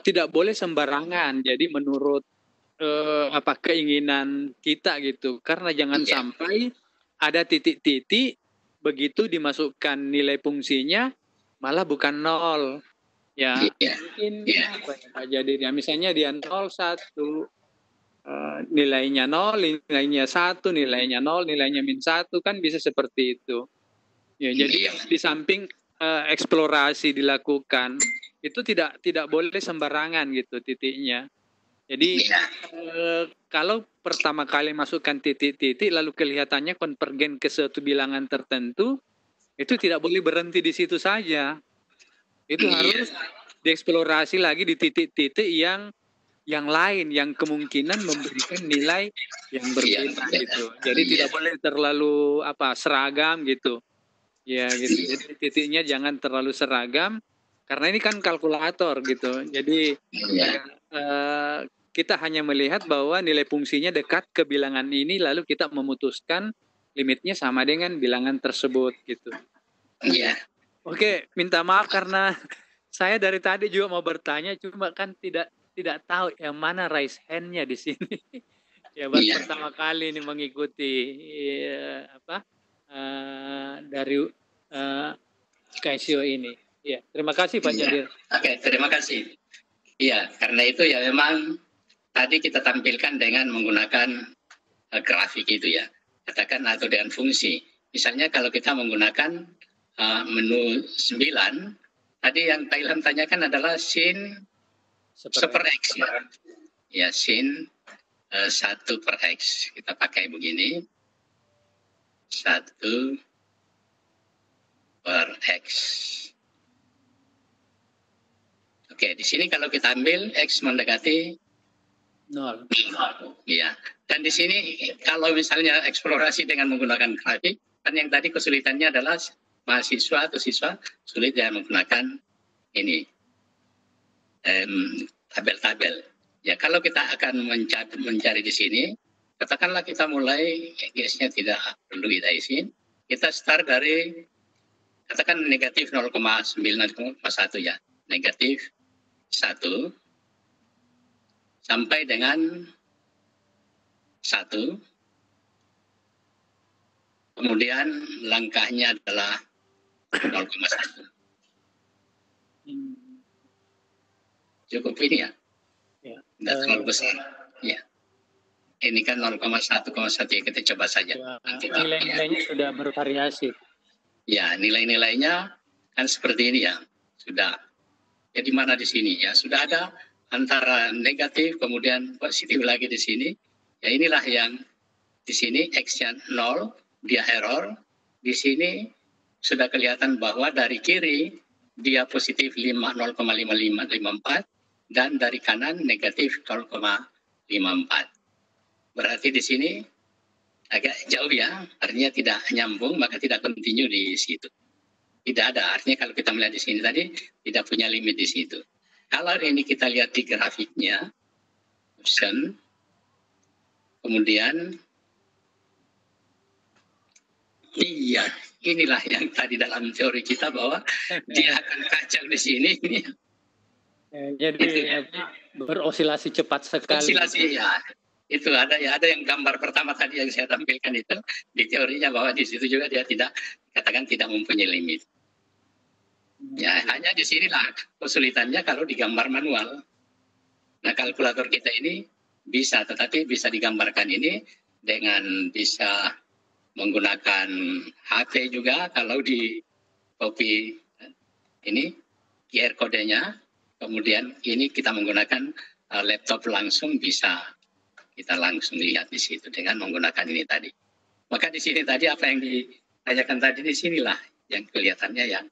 tidak boleh sembarangan. Jadi menurut keinginan kita gitu, karena jangan sampai ada titik-titik begitu dimasukkan nilai fungsinya malah bukan 0 ya. Mungkin Pak Jadir ya, misalnya dia 0, 1 nilainya 0, nilainya 1, nilainya 0, nilainya -1 kan bisa seperti itu. Ya, jadi di samping eksplorasi dilakukan, itu tidak boleh sembarangan gitu titiknya. Jadi kalau pertama kali masukkan titik-titik lalu kelihatannya konvergen ke suatu bilangan tertentu, itu tidak boleh berhenti di situ saja. Itu harus dieksplorasi lagi di titik-titik yang lain yang kemungkinan memberikan nilai yang berbeda gitu. Jadi tidak boleh terlalu seragam gitu. Ya gitu. Jadi titiknya jangan terlalu seragam karena ini kan kalkulator gitu. Jadi kita hanya melihat bahwa nilai fungsinya dekat ke bilangan ini lalu kita memutuskan limitnya sama dengan bilangan tersebut gitu. Iya. Oke, minta maaf karena saya dari tadi juga mau bertanya cuma kan tidak tahu yang mana raise hand-nya di sini. Ya baru pertama kali ini mengikuti dari KSO ini. Ya, terima kasih Pak Jadir. Oke, terima kasih. Iya, karena itu ya memang tadi kita tampilkan dengan menggunakan grafik itu ya. Katakan atau dengan fungsi. Misalnya kalau kita menggunakan menu 9, tadi yang Pak Ilham tanyakan adalah sin per X ya. Ya, sin 1 per X. Kita pakai begini. 1 per X. Oke, di sini kalau kita ambil X mendekati 0. Ya. Dan di sini kalau misalnya eksplorasi dengan menggunakan grafik, kan yang tadi kesulitannya adalah mahasiswa atau siswa sulit dengan menggunakan ini tabel-tabel. Ya, kalau kita akan mencari di sini, katakanlah kita mulai GS-nya tidak perlu kita isi. Kita start dari katakan negatif 0,9, 0,1 ya. Negatif 1 sampai dengan 1. Kemudian langkahnya adalah 0,1. Cukup ini ya? Tidak terlalu besar. Ya. Ini kan 0,1,1 ya, kita coba saja. Nilai-nilainya sudah bervariasi. Ya, nilai-nilainya kan seperti ini ya. Sudah. Ya di mana di sini ya? Sudah ada antara negatif kemudian positif lagi di sini. Ya inilah yang di sini X-nya 0, dia error. Di sini sudah kelihatan bahwa dari kiri dia positif 0,5554 dan dari kanan negatif 0,54. Berarti di sini agak jauh ya, artinya tidak nyambung, maka tidak continue di situ. Tidak ada, artinya kalau kita melihat di sini tadi tidak punya limit di situ. Kalau ini kita lihat di grafiknya, option, kemudian iya, inilah yang tadi dalam teori kita bahwa dia akan kacau di sini. Jadi berosilasi cepat sekali. Osilasi ya. Itu ada yang gambar pertama tadi yang saya tampilkan itu di teorinya bahwa di situ juga dia tidak mempunyai limit. Ya hanya di sinilah kesulitannya kalau digambar manual. Nah kalkulator kita ini bisa, tetapi bisa digambarkan ini dengan bisa menggunakan HP juga kalau di copy ini QR kodenya. Kemudian ini kita menggunakan laptop langsung bisa kita langsung lihat di situ dengan menggunakan ini tadi. Maka di sini tadi apa yang ditanyakan tadi di sinilah yang kelihatannya yang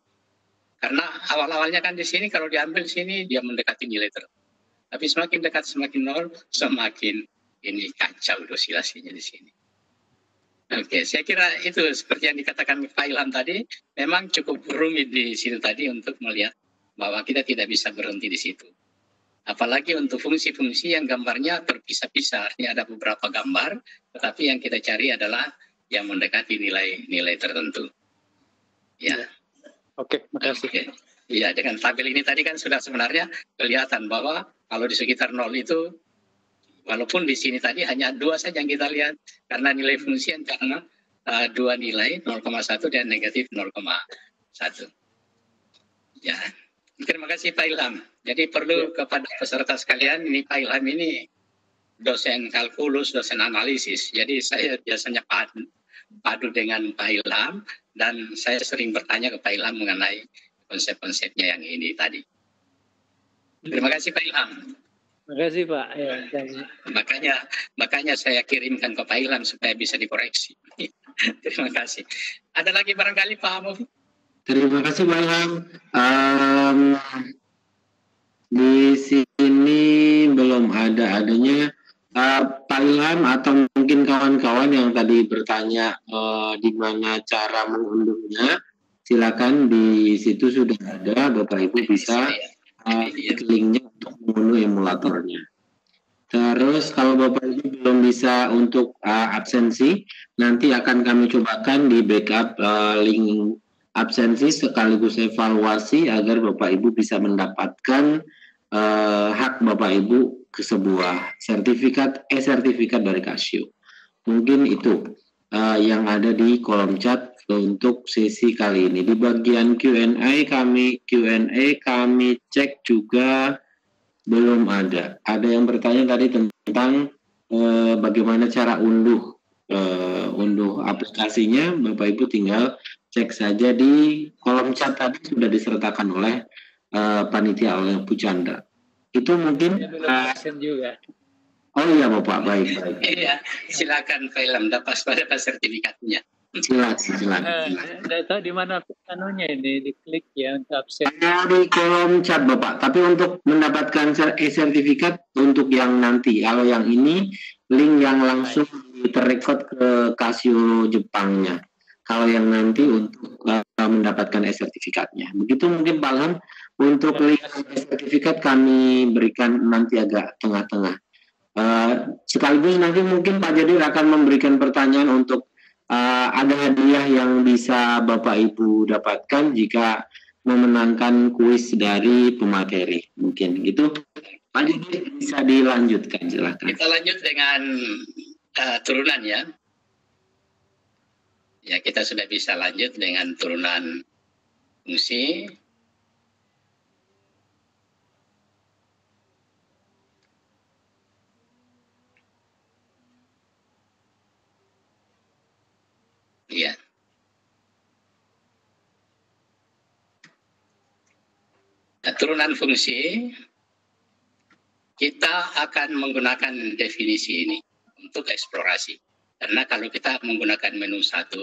karena awal-awalnya kan di sini kalau diambil sini dia mendekati nilai tertentu. Tapi semakin dekat semakin nol semakin ini kacau osilasinya di sini. Oke, saya kira itu seperti yang dikatakan Pak Ilham tadi, memang cukup rumit di situ tadi untuk melihat bahwa kita tidak bisa berhenti di situ. Apalagi untuk fungsi-fungsi yang gambarnya terpisah-pisah, artinya ada beberapa gambar, tetapi yang kita cari adalah yang mendekati nilai-nilai tertentu. Ya. Oke, makasih. Oke. Ya, dengan tabel ini tadi kan sudah sebenarnya kelihatan bahwa kalau di sekitar 0 itu, walaupun di sini tadi hanya 2 saja yang kita lihat, karena nilai fungsi yang karena 2 nilai, 0,1 dan negatif 0,1. Ya, terima kasih Pak Ilham. Jadi perlu kepada peserta sekalian, ini Pak Ilham ini dosen kalkulus, dosen analisis. Jadi saya biasanya padu dengan Pak Ilham, dan saya sering bertanya ke Pak Ilham mengenai konsep-konsepnya yang ini tadi. Terima kasih Pak Ilham. Terima kasih Pak. Ya, Makanya saya kirimkan ke Pak Ilham supaya bisa dikoreksi. Terima kasih. Ada lagi barangkali Pak Mofi? Terima kasih Pak Ilham. Di sini belum adanya Pak Ilham atau mungkin kawan-kawan yang tadi bertanya di mana cara mengunduhnya, silakan di situ sudah ada, Bapak Ibu bisa klik linknya untuk mengunduh emulatornya. Terus kalau Bapak Ibu belum bisa untuk absensi, nanti akan kami cobakan di backup link absensi sekaligus evaluasi agar Bapak Ibu bisa mendapatkan hak Bapak Ibu ke sebuah sertifikat dari Casio. Mungkin itu yang ada di kolom chat untuk sesi kali ini. Di bagian Q&A kami cek juga belum ada. Ada yang bertanya tadi tentang bagaimana cara unduh aplikasinya. Bapak Ibu tinggal cek saja di kolom chat tadi sudah disertakan oleh panitia oleh Bu Chandra. Itu mungkin juga. Oh iya Bapak, baik. Iya, silakan film dapat sertifikatnya. Silakan. Saya tahu di mana anunya ini, diklik ya untuk absen. Di kolom chat Bapak, tapi untuk mendapatkan sertifikat untuk yang nanti, kalau yang ini link yang langsung terrecord ke Casio Jepangnya. Kalau yang nanti untuk mendapatkan sertifikatnya. Begitu mungkin Pak Ilham, untuk link sertifikat kami berikan nanti agak tengah-tengah. Sekaligus nanti mungkin Pak Jadir akan memberikan pertanyaan untuk ada hadiah yang bisa Bapak Ibu dapatkan jika memenangkan kuis dari pemateri. Mungkin gitu. Pak Jadir bisa dilanjutkan, silakan. Kita lanjut dengan turunan ya. Ya, kita sudah bisa lanjut dengan turunan fungsi. Ya. Nah, turunan fungsi, kita akan menggunakan definisi ini untuk eksplorasi. Karena kalau kita menggunakan menu 1,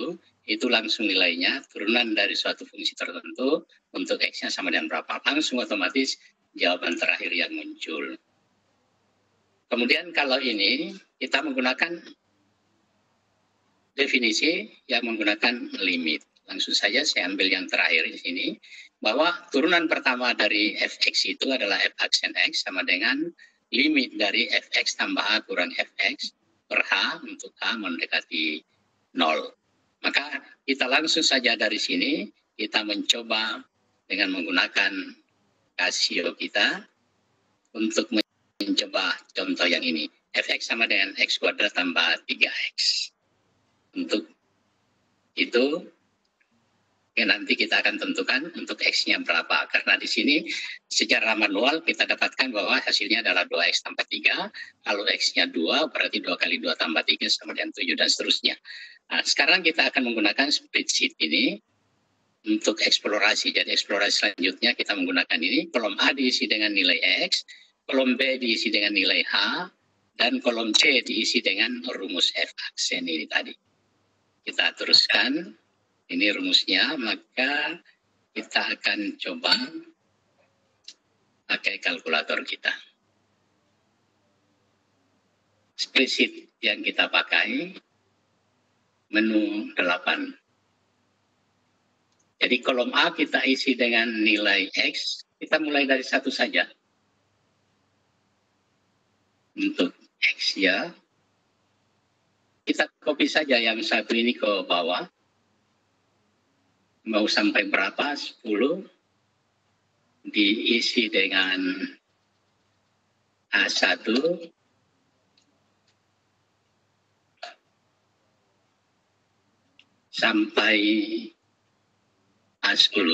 itu langsung nilainya turunan dari suatu fungsi tertentu untuk X-nya sama dengan berapa. Langsung otomatis jawaban terakhir yang muncul. Kemudian kalau ini kita menggunakan definisi yang menggunakan limit. Langsung saja saya ambil yang terakhir di sini, bahwa turunan pertama dari fx itu adalah f aksen x sama dengan limit dari fx tambah a kurang fx per h untuk h mendekati 0. Maka kita langsung saja dari sini, kita mencoba dengan menggunakan Casio kita untuk mencoba contoh yang ini. Fx sama dengan x kuadrat tambah 3x. Untuk itu, nanti kita akan tentukan untuk X-nya berapa. Karena di sini secara manual kita dapatkan bahwa hasilnya adalah 2X tambah 3. Kalau X-nya 2, berarti 2 kali 2 tambah 3 sama dengan 7 dan seterusnya. Nah, sekarang kita akan menggunakan spreadsheet ini untuk eksplorasi. Jadi eksplorasi selanjutnya kita menggunakan ini. Kolom A diisi dengan nilai X, kolom B diisi dengan nilai H, dan kolom C diisi dengan rumus F aksen ini tadi. Kita teruskan. Ini rumusnya, maka kita akan coba pakai kalkulator kita. Spreadsheet yang kita pakai, menu 8. Jadi kolom A kita isi dengan nilai X, kita mulai dari 1 saja. Untuk X ya, kita copy saja yang 1 ini ke bawah. Mau sampai berapa? 10 diisi dengan A1 sampai A10.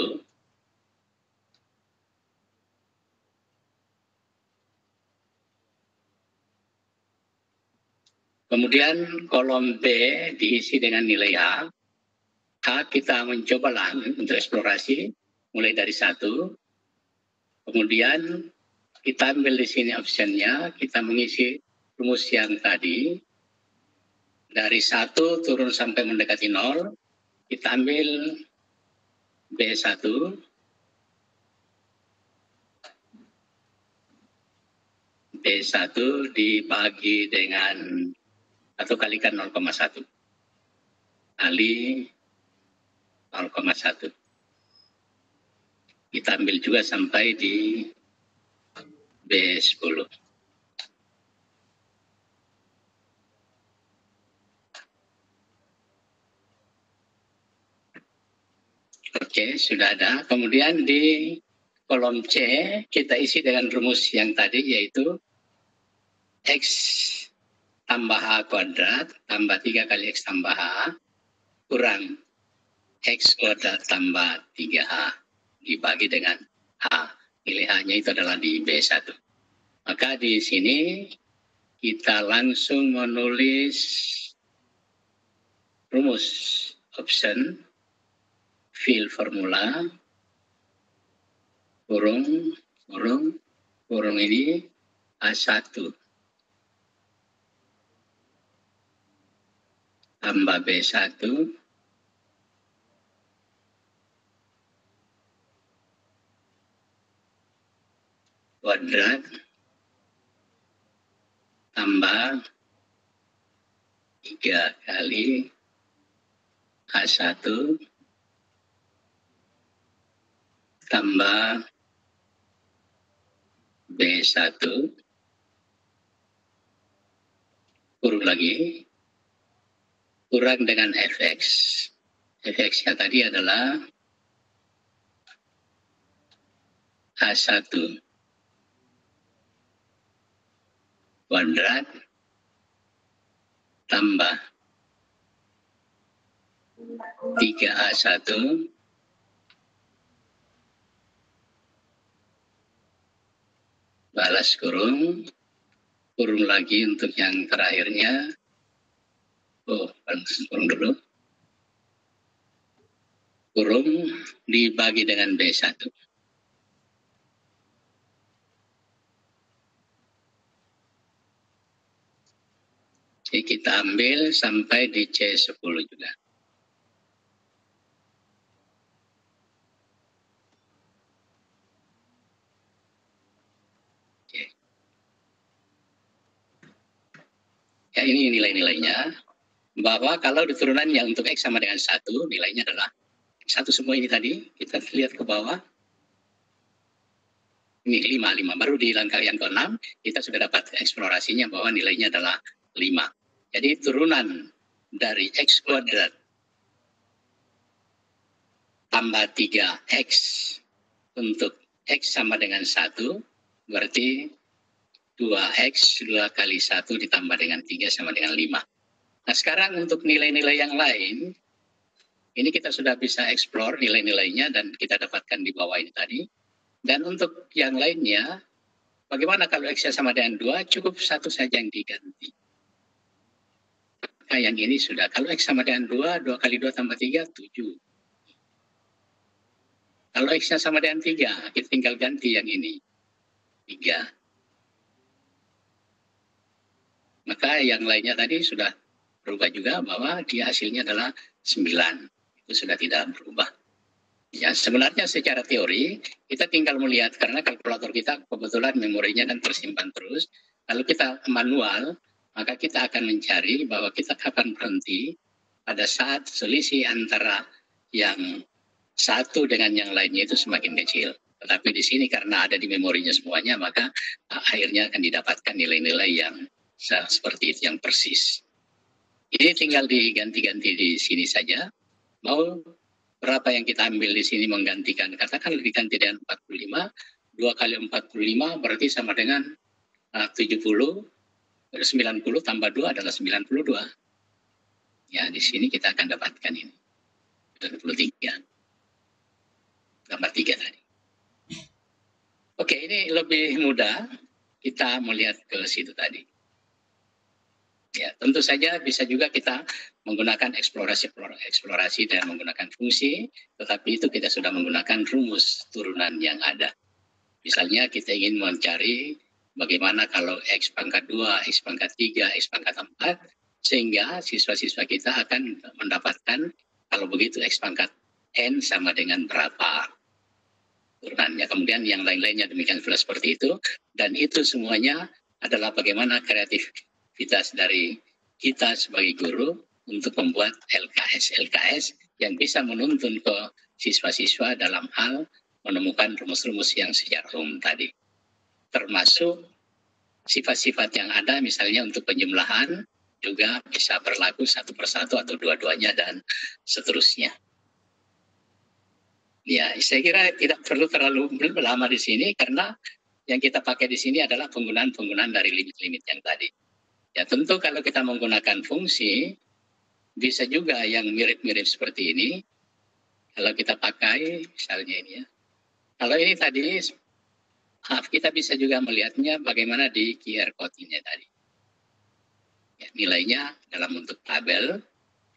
Kemudian kolom B diisi dengan nilai H. H kita mencoba untuk eksplorasi mulai dari 1. Kemudian kita ambil di sini optionnya, kita mengisi rumus yang tadi. Dari 1 turun sampai mendekati 0, kita ambil B1. B1 dibagi dengan atau kalikan 0,1 kali 0,1. Kita ambil juga sampai di B10. Oke, sudah ada. Kemudian di kolom C kita isi dengan rumus yang tadi, yaitu X tambah H kuadrat tambah 3 kali X tambah H kurang X kuadrat tambah 3H dibagi dengan H. Nilai H-nya itu adalah di B1. Maka di sini kita langsung menulis rumus option fill formula kurung ini A1 tambah B1 kuadrat tambah 3 kali A1 tambah B1 kurung lagi kurang dengan fx. Fx-nya tadi adalah A1 kuadrat tambah 3A1 balas kurung lagi untuk yang terakhirnya. Kurung dulu. Kurung dibagi dengan B1. Jadi kita ambil sampai di C10 juga. Oke. Ya, ini nilai-nilainya. Bahwa kalau diturunannya untuk X sama dengan 1, nilainya adalah 1 semua ini tadi. Kita lihat ke bawah. Ini 5. Baru di langkah yang ke-6, kita sudah dapat eksplorasinya bahwa nilainya adalah 5. Jadi turunan dari X kuadrat tambah 3X untuk X sama dengan 1, berarti 2X 2 kali 1 ditambah dengan 3 sama dengan 5. Nah sekarang untuk nilai-nilai yang lain, ini kita sudah bisa explore nilai-nilainya dan kita dapatkan di bawah ini tadi. Dan untuk yang lainnya, bagaimana kalau X-nya sama dengan 2, cukup 1 saja yang diganti. Nah yang ini sudah, kalau X sama dengan 2, 2 kali 2 tambah 3, 7. Kalau X-nya sama dengan 3, kita tinggal ganti yang ini, 3. Maka yang lainnya tadi sudah berubah juga bahwa dia hasilnya adalah 9. Itu sudah tidak berubah. Ya sebenarnya secara teori kita tinggal melihat karena kalkulator kita kebetulan memorinya kan tersimpan terus. Kalau kita manual maka kita akan mencari bahwa kita kapan berhenti pada saat selisih antara yang satu dengan yang lainnya itu semakin kecil. Tetapi di sini karena ada di memorinya semuanya maka akhirnya akan didapatkan nilai-nilai yang seperti itu yang persis. Ini tinggal diganti-ganti di sini saja. Mau berapa yang kita ambil di sini menggantikan. Katakan diganti dengan 45. 2 kali 45 berarti sama dengan 70. 90 tambah 2 adalah 92. Ya, di sini kita akan dapatkan ini. 23. Tambah 3 tadi. Oke, ini lebih mudah. Kita melihat ke situ tadi. Ya, tentu saja bisa juga kita menggunakan eksplorasi dan menggunakan fungsi, tetapi itu kita sudah menggunakan rumus turunan yang ada. Misalnya kita ingin mencari bagaimana kalau X pangkat 2, X pangkat 3, X pangkat 4, sehingga siswa-siswa kita akan mendapatkan kalau begitu X pangkat N sama dengan berapa turunannya. Kemudian yang lain-lainnya demikian pula seperti itu. Dan itu semuanya adalah bagaimana kreativitas dari kita sebagai guru untuk membuat LKS yang bisa menuntun ke siswa-siswa dalam hal menemukan rumus-rumus yang secara umum tadi. Termasuk sifat-sifat yang ada misalnya untuk penjumlahan juga bisa berlaku satu persatu atau dua-duanya dan seterusnya. Ya, saya kira tidak perlu terlalu lama di sini karena yang kita pakai di sini adalah penggunaan dari limit-limit yang tadi. Ya, tentu kalau kita menggunakan fungsi bisa juga yang mirip-mirip seperti ini. Kalau kita pakai misalnya ini ya. Kalau ini tadi kita bisa juga melihatnya bagaimana di QR code-nya tadi. Ya, nilainya dalam bentuk tabel,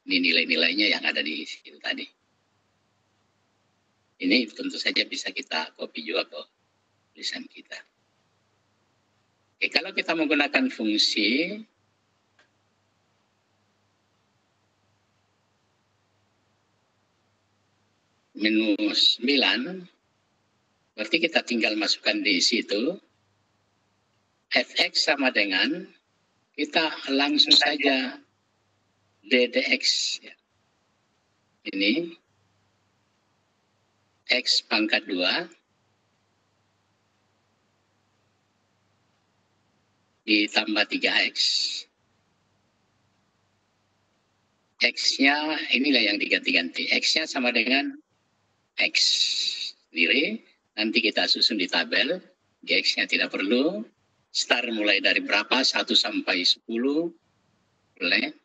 ini nilai-nilainya yang ada di situ tadi. Ini tentu saja bisa kita copy juga ke tulisan kita. Oke, kalau kita menggunakan fungsi minus 9, berarti kita tinggal masukkan di situ. Fx sama dengan, kita langsung saja ddx. Ini X pangkat 2 ditambah 3X. X-nya inilah yang diganti-ganti. X-nya sama dengan X sendiri. Nanti kita susun di tabel. X-nya tidak perlu. Start mulai dari berapa? 1 sampai 10. Boleh.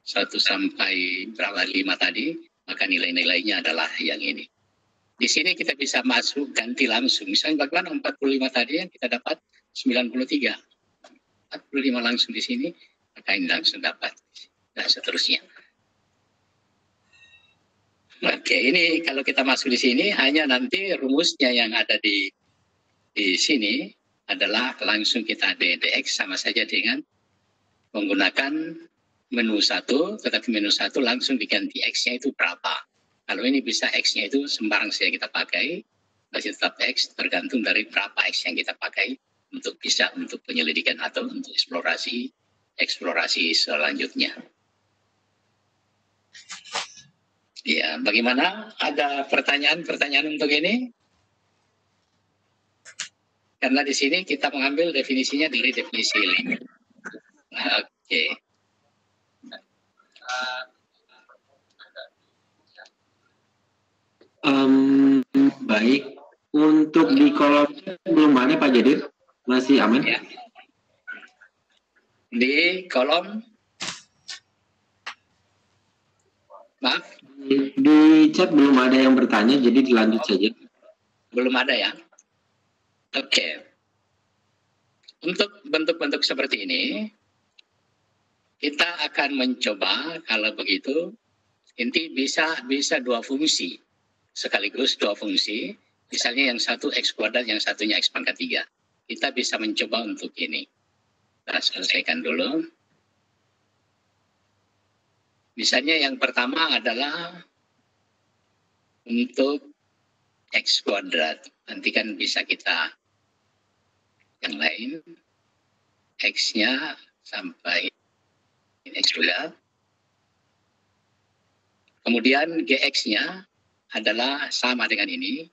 1 sampai berapa? 5 tadi. Maka nilai-nilainya adalah yang ini. Di sini kita bisa masuk ganti langsung. Misalnya bagaimana 45 tadi yang kita dapat 93. 45 langsung di sini, maka ini langsung dapat. Dan seterusnya. Oke, ini kalau kita masuk di sini, hanya nanti rumusnya yang ada di sini adalah langsung kita ddx sama saja dengan menggunakan menu 1, tetapi menu 1 langsung diganti X-nya itu berapa. Kalau ini bisa X-nya itu sembarang saja kita pakai, masih tetap X, tergantung dari berapa X yang kita pakai untuk bisa untuk penyelidikan atau untuk eksplorasi selanjutnya. Ya, bagaimana? Ada pertanyaan untuk ini? Karena di sini kita mengambil definisinya dari definisi limit. Oke. Baik, untuk di kolom belum ada Pak Jadir, masih aman? Ya. Di kolom, maaf? Di chat belum ada yang bertanya, jadi dilanjut saja. Belum ada ya? Oke. Untuk bentuk-bentuk seperti ini, kita akan mencoba kalau begitu, inti bisa 2 fungsi. Sekaligus 2 fungsi, misalnya yang satu X kuadrat, yang satunya X pangkat 3. Kita bisa mencoba untuk ini. Kita selesaikan dulu. Misalnya yang pertama adalah untuk X kuadrat. Nanti kan bisa kita yang lain. X-nya sampai X kuadrat. Kemudian GX-nya adalah sama dengan ini.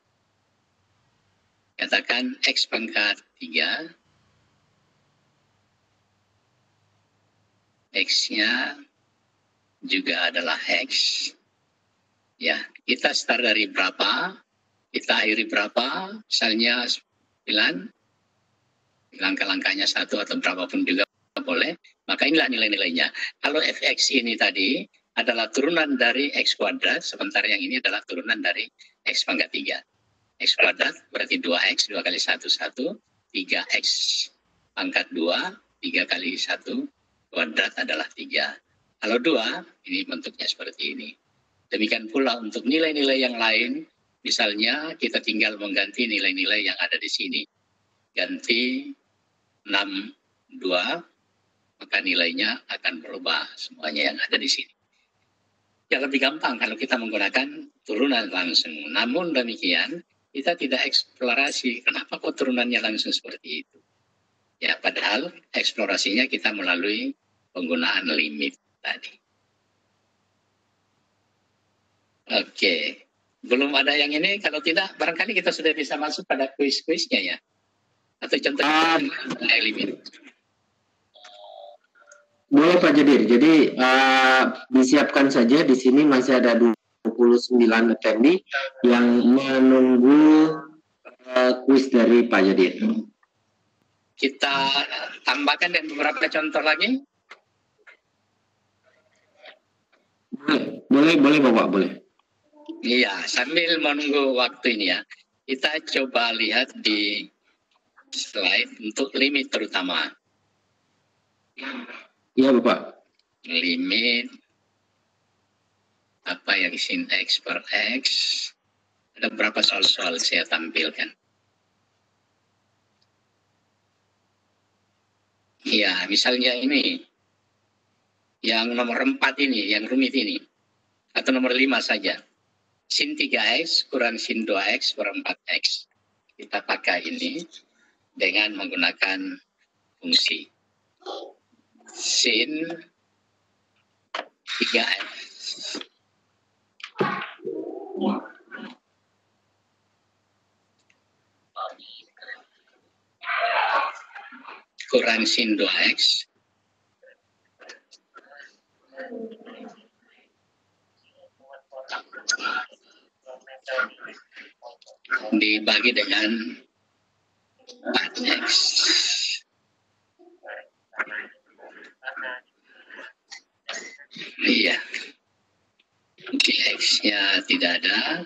Katakan X pangkat 3. X-nya juga adalah X. Ya, kita start dari berapa? Kita akhiri berapa? Misalnya 9. Langkah-langkahnya 1 atau berapapun juga boleh. Maka inilah nilai-nilainya. Kalau fx ini tadi adalah turunan dari X kuadrat, sementara yang ini adalah turunan dari X pangkat 3. X kuadrat berarti 2X, 2 kali 1, 1. 3X pangkat 2, 3 kali 1, kuadrat adalah 3. Kalau 2, ini bentuknya seperti ini. Demikian pula untuk nilai-nilai yang lain, misalnya kita tinggal mengganti nilai-nilai yang ada di sini. Ganti 6, 2, maka nilainya akan berubah semuanya yang ada di sini. Ya lebih gampang kalau kita menggunakan turunan langsung. Namun demikian, kita tidak eksplorasi. Kenapa kok turunannya langsung seperti itu? Ya, padahal eksplorasinya kita melalui penggunaan limit tadi. Oke, belum ada yang ini. Kalau tidak, barangkali kita sudah bisa masuk pada kuis-kuisnya ya. Atau contohnya limit. Boleh Pak Jadir. Jadi disiapkan saja, di sini masih ada 29 attendee yang menunggu kuis dari Pak Jadir. Kita tambahkan dan beberapa contoh lagi. Boleh Bapak, boleh. Iya, sambil menunggu waktu ini ya, kita coba lihat di slide untuk limit terutama. Iya Bapak. Limit apa yang sin X per X. Ada beberapa soal-soal saya tampilkan. Ya, misalnya ini. Yang nomor 4 ini, yang rumit ini. Atau nomor 5 saja. Sin 3X kurang sin 2X kurang 4X. Kita pakai ini dengan menggunakan fungsi. Sin 3X. Kurang sin 2X. Dibagi dengan 4X. Iya. X-nya tidak ada.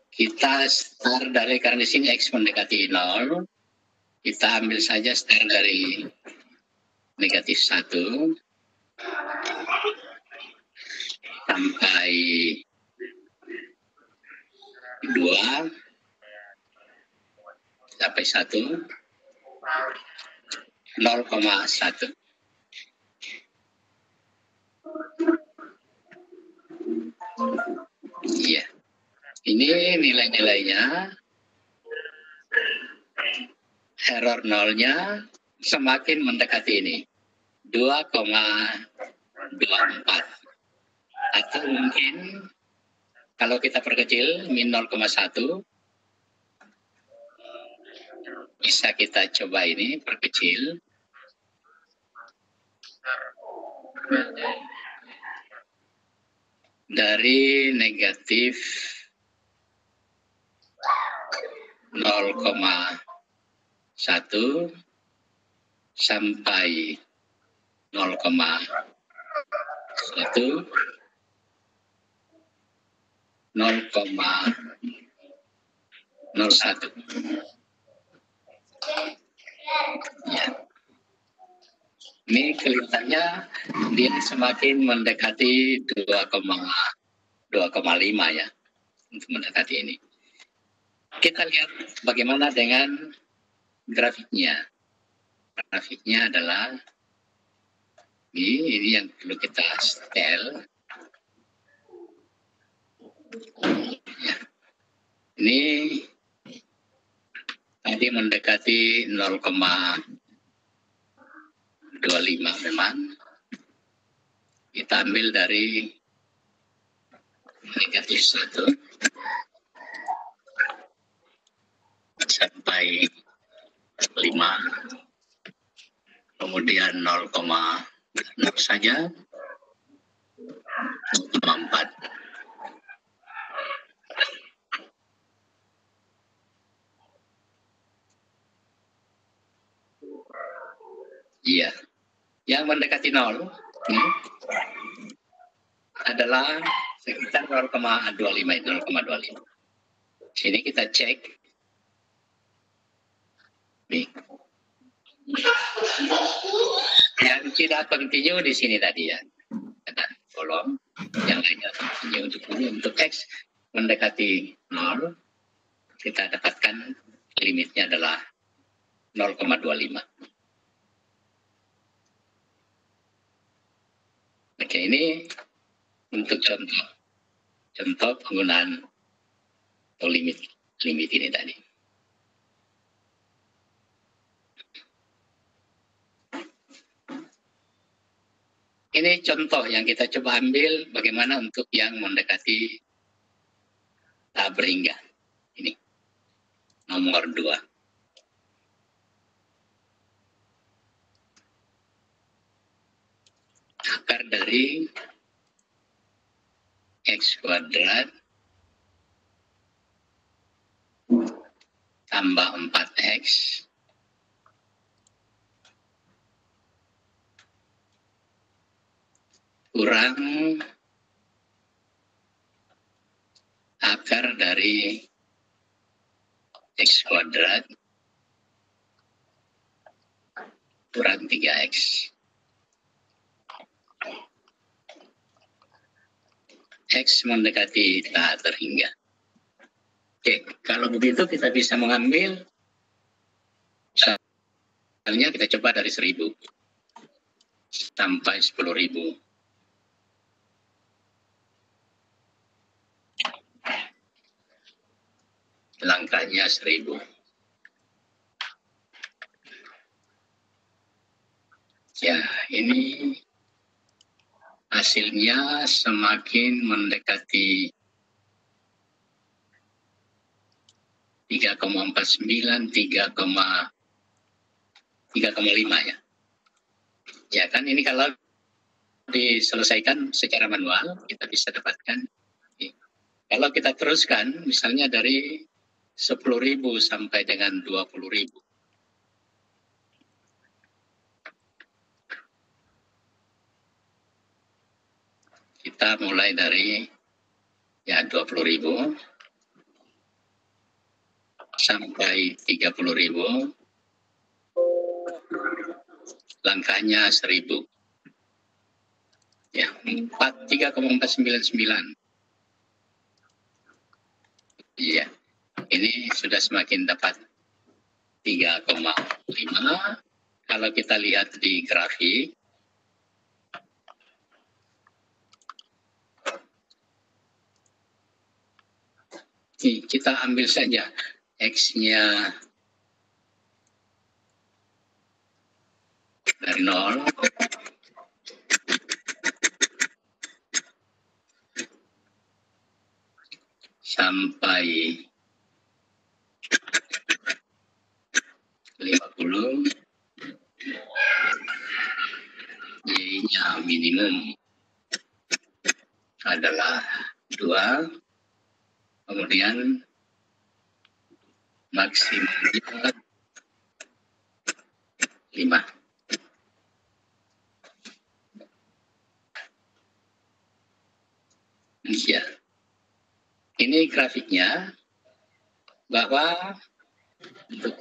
Kita start dari karena sini X mendekati 0. Kita ambil saja start dari negatif 1 sampai 2 sampai 1 0,1. Iya. Ini nilai-nilainya. Error nolnya semakin mendekati ini. 2,24. Atau mungkin kalau kita perkecil min 0,1 bisa kita coba ini perkecil. Dari negatif 0,1 sampai 0,1 0,01. Ya. Ini kelihatannya dia semakin mendekati 2,5 ya, untuk mendekati ini. Kita lihat bagaimana dengan grafiknya. Grafiknya adalah ini yang perlu kita setel. Ya. Ini tadi mendekati 0,25 memang. Kita ambil dari negatif 1 sampai 5, kemudian 0,6 saja, 0,4. Iya, yang mendekati 0 adalah sekitar 0,25 itu 0,25. Sini kita cek. Nih, tidak continue di sini tadi ya. Ada kolom yang lainnya continue. Untuk X mendekati 0, kita dapatkan limitnya adalah 0,25. Oke, ini untuk contoh penggunaan atau limit ini tadi. Ini contoh yang kita coba ambil bagaimana untuk yang mendekati tak berhingga. Ini nomor 2. Akar dari X kuadrat tambah 4X kurang akar dari X kuadrat kurang 3X. X mendekati tak terhingga. Oke, kalau begitu kita bisa mengambil, misalnya kita coba dari 1000 sampai 10.000. Langkahnya 1000. Ya, ini hasilnya semakin mendekati 3,49, 3,5 ya. Ya kan ini kalau diselesaikan secara manual kita bisa dapatkan. Kalau kita teruskan misalnya dari 10.000 sampai dengan 20.000. Kita mulai dari ya 20.000 sampai 30.000. Langkahnya 1000. Ya, 3,499. Iya. Ini sudah semakin dapat 3,5. Kalau kita lihat di grafik, kita ambil saja X-nya dari 0 sampai 50, Y-nya minimum adalah 2, kemudian maksimumnya 5. Ya. Ini grafiknya bahwa untuk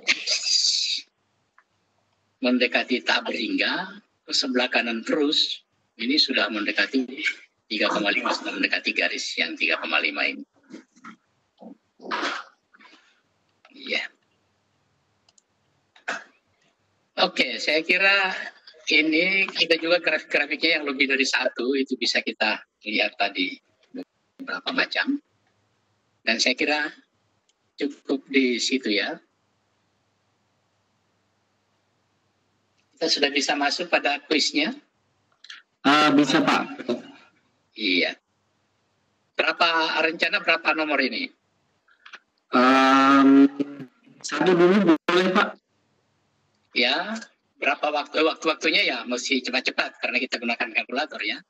mendekati tak berhingga ke sebelah kanan terus, ini sudah mendekati 3,5, sudah mendekati garis yang 3,5 ini. Ya. Oke, saya kira ini kita juga grafik-grafiknya yang lebih dari satu itu bisa kita lihat tadi beberapa macam. Dan saya kira cukup di situ ya. Kita sudah bisa masuk pada kuisnya? Bisa Pak. Iya. Berapa nomor ini? Satu dulu boleh Pak? Ya, berapa waktunya ya mesti cepat-cepat karena kita gunakan kalkulator ya.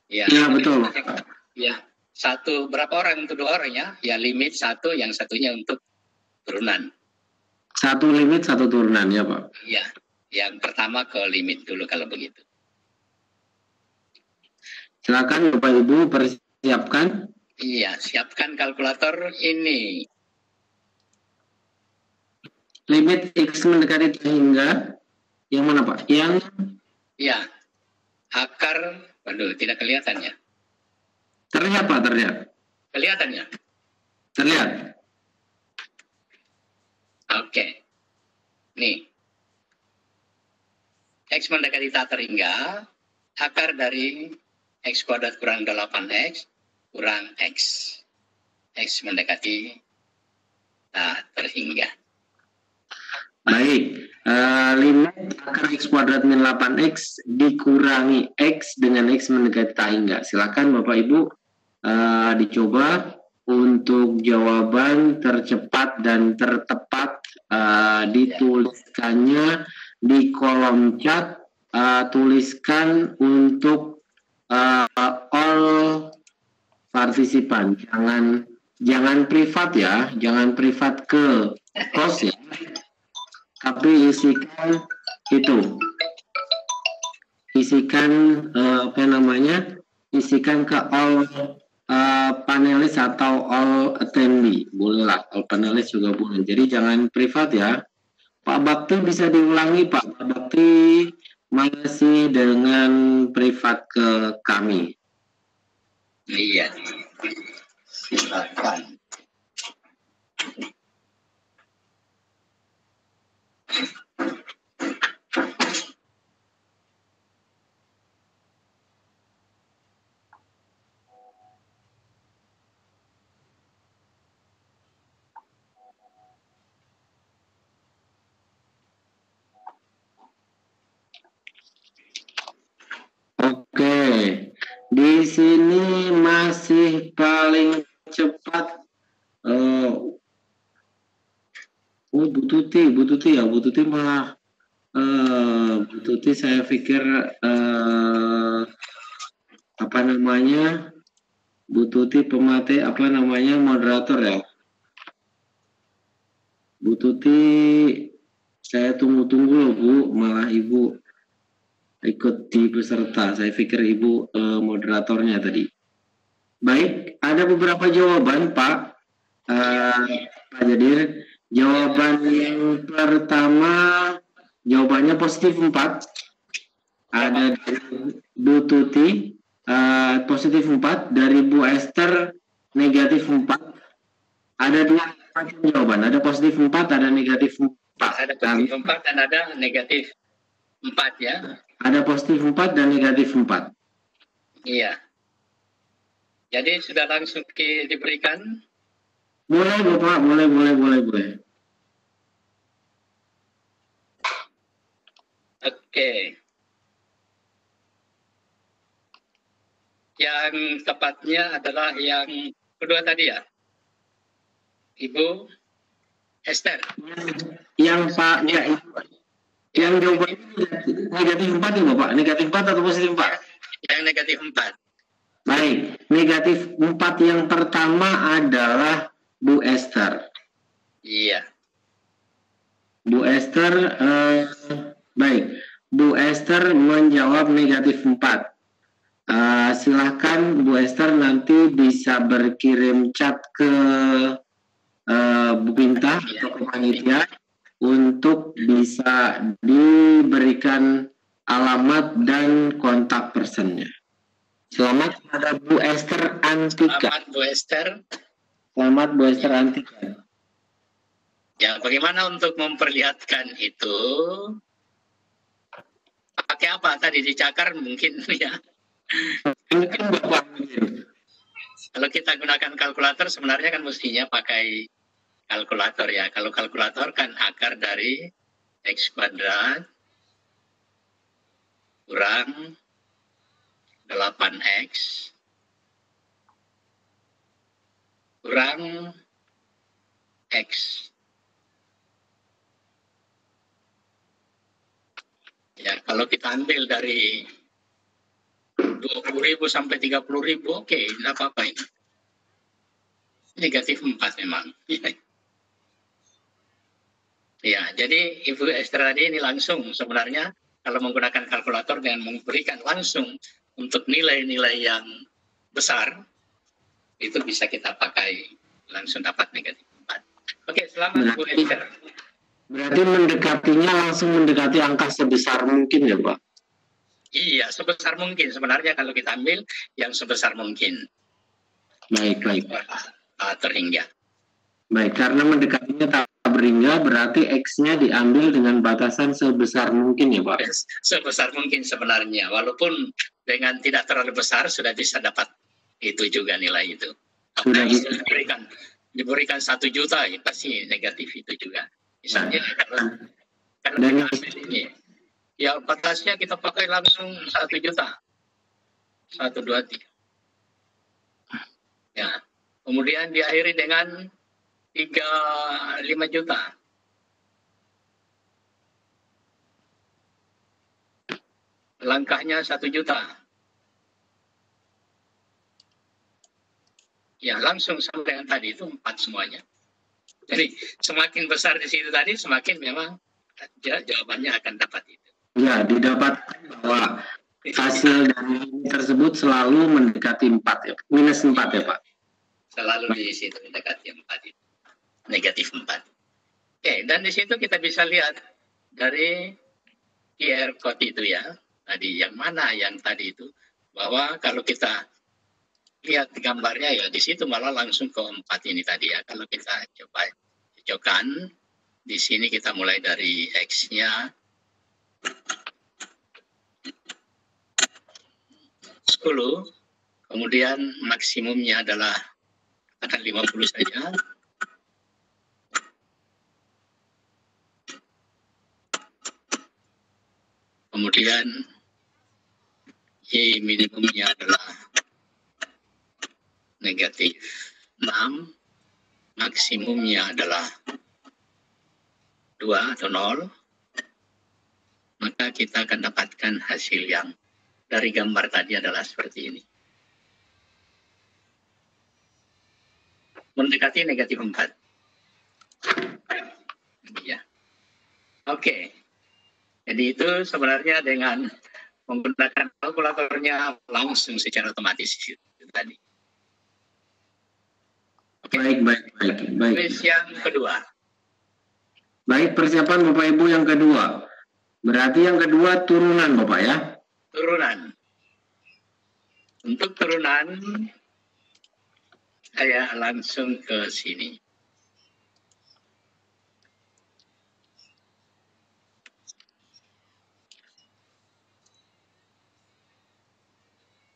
Ya betul. Ya, berapa orang untuk 2 orang ya? Ya limit 1, yang satunya untuk turunan. 1 limit 1 turunan ya Pak. Iya, yang pertama ke limit dulu kalau begitu. Silakan Bapak Ibu persiapkan. Iya, siapkan kalkulator ini. Limit X mendekati hingga yang mana Pak? Yang ya akar, waduh, tidak kelihatan ya. Terlihat Pak, terlihat. Kelihatan ya? Terlihat. Oke. Nih. X mendekati tak terhingga, akar dari X kuadrat kurang 8X kurang X. X mendekati tak terhingga. Baik, limit akar X kuadrat min 8X dikurangi X dengan X mendekati tak hingga. Silakan Bapak Ibu dicoba untuk jawaban tercepat dan tertepat, dituliskannya di kolom chat, tuliskan untuk all partisipan, jangan privat ya, jangan privat ke close ya, tapi isikan itu, isikan isikan ke all panelis atau all attendee, bolehlah, all panelis juga boleh. Jadi jangan privat ya. Pak Bakti bisa diulangi Pak Bakti masih dengan privat ke kami. Iya, silakan. Oke, di sini masih paling cepat. Bu Tuti malah Bu Tuti saya pikir Bu Tuti moderator ya. Bu Tuti saya tunggu-tunggu loh Bu, malah Ibu ikut di peserta. Saya pikir Ibu moderatornya tadi. Baik, ada beberapa jawaban Pak Jadir. Jawaban yang pertama, jawabannya positif 4. Ada dari Bu Tuti positif 4, dari Bu Esther negatif 4. Ada 2 macam jawaban, ada positif 4, ada negatif 4. Ada positif 4 dan ada negatif 4 ya. Ada positif 4 dan negatif 4. Iya. Jadi sudah langsung diberikan? Boleh Bapak, boleh. Oke. Yang tepatnya adalah yang kedua tadi ya? Ibu Esther. Yang Pak, ya, yang jawabannya negatif 4 ya Bapak? Negatif 4 atau positif 4? Yang negatif 4. Baik, negatif 4 yang pertama adalah Bu Esther. Iya. Bu Esther, baik. Bu Esther menjawab negatif 4. Silahkan Bu Esther nanti bisa berkirim chat ke Bu Binta atau ke panitia untuk bisa diberikan alamat dan kontak personnya. Selamat kepada Bu Esther Antika. Selamat Bu Esther Antika. Ya, bagaimana untuk memperlihatkan itu? Pakai apa tadi dicakar mungkin ya? Mungkin Bapak. Kalau kita gunakan kalkulator sebenarnya kan mestinya pakai kalkulator ya. Kalau kalkulator kan akar dari X kuadrat kurang 8X kurang X. Ya, kalau kita ambil dari 20.000 sampai 30.000, oke, tidak apa-apa ini. Negatif 4 memang. Ya, jadi Ibu Esther tadi ini langsung sebenarnya kalau menggunakan kalkulator dengan memberikan langsung untuk nilai-nilai yang besar, itu bisa kita pakai langsung dapat negatif 4. Oke, selamat Bu Esther. Berarti mendekatinya langsung mendekati angka sebesar mungkin ya Pak? Iya, sebesar mungkin sebenarnya kalau kita ambil yang sebesar mungkin. Baik. Terhingga. Baik, karena mendekatinya tak berhingga berarti X-nya diambil dengan batasan sebesar mungkin ya Pak? Sebesar mungkin sebenarnya, walaupun dengan tidak terlalu besar sudah bisa dapat itu juga nilai itu. Sudah bisa diberikan 1 juta ya pasti negatif itu juga. Misalnya kalau kita ambil ini, ya batasnya kita pakai langsung 1 juta. 1, 2, 3. Ya. Kemudian diakhiri dengan 5 juta. Langkahnya 1 juta. Ya langsung sama dengan tadi itu 4 semuanya. Jadi semakin besar di situ tadi semakin memang jawabannya akan dapat itu. Ya, didapat bahwa hasil dari tersebut selalu mendekati 4 ya, minus 4 ya Pak? Selalu di situ mendekati 4 itu. Negatif 4. Oke, dan di situ kita bisa lihat dari QR code itu ya, tadi yang mana yang tadi itu, bahwa kalau kita lihat gambarnya ya di situ malah langsung ke 4 ini tadi ya. Kalau kita coba cocokkan, di sini kita mulai dari X-nya 10, kemudian maksimumnya adalah akan 50 saja. Kemudian Y minimumnya adalah negatif 6, maksimumnya adalah 2 atau 0, maka kita akan dapatkan hasil yang dari gambar tadi adalah seperti ini. Mendekati negatif 4. Ya. Oke. Jadi itu sebenarnya dengan menggunakan kalkulatornya langsung secara otomatis itu tadi. Oke. Baik. Terus yang kedua. Baik, persiapan Bapak Ibu yang kedua. Berarti yang kedua turunan Bapak ya? Turunan. Untuk turunan saya langsung ke sini.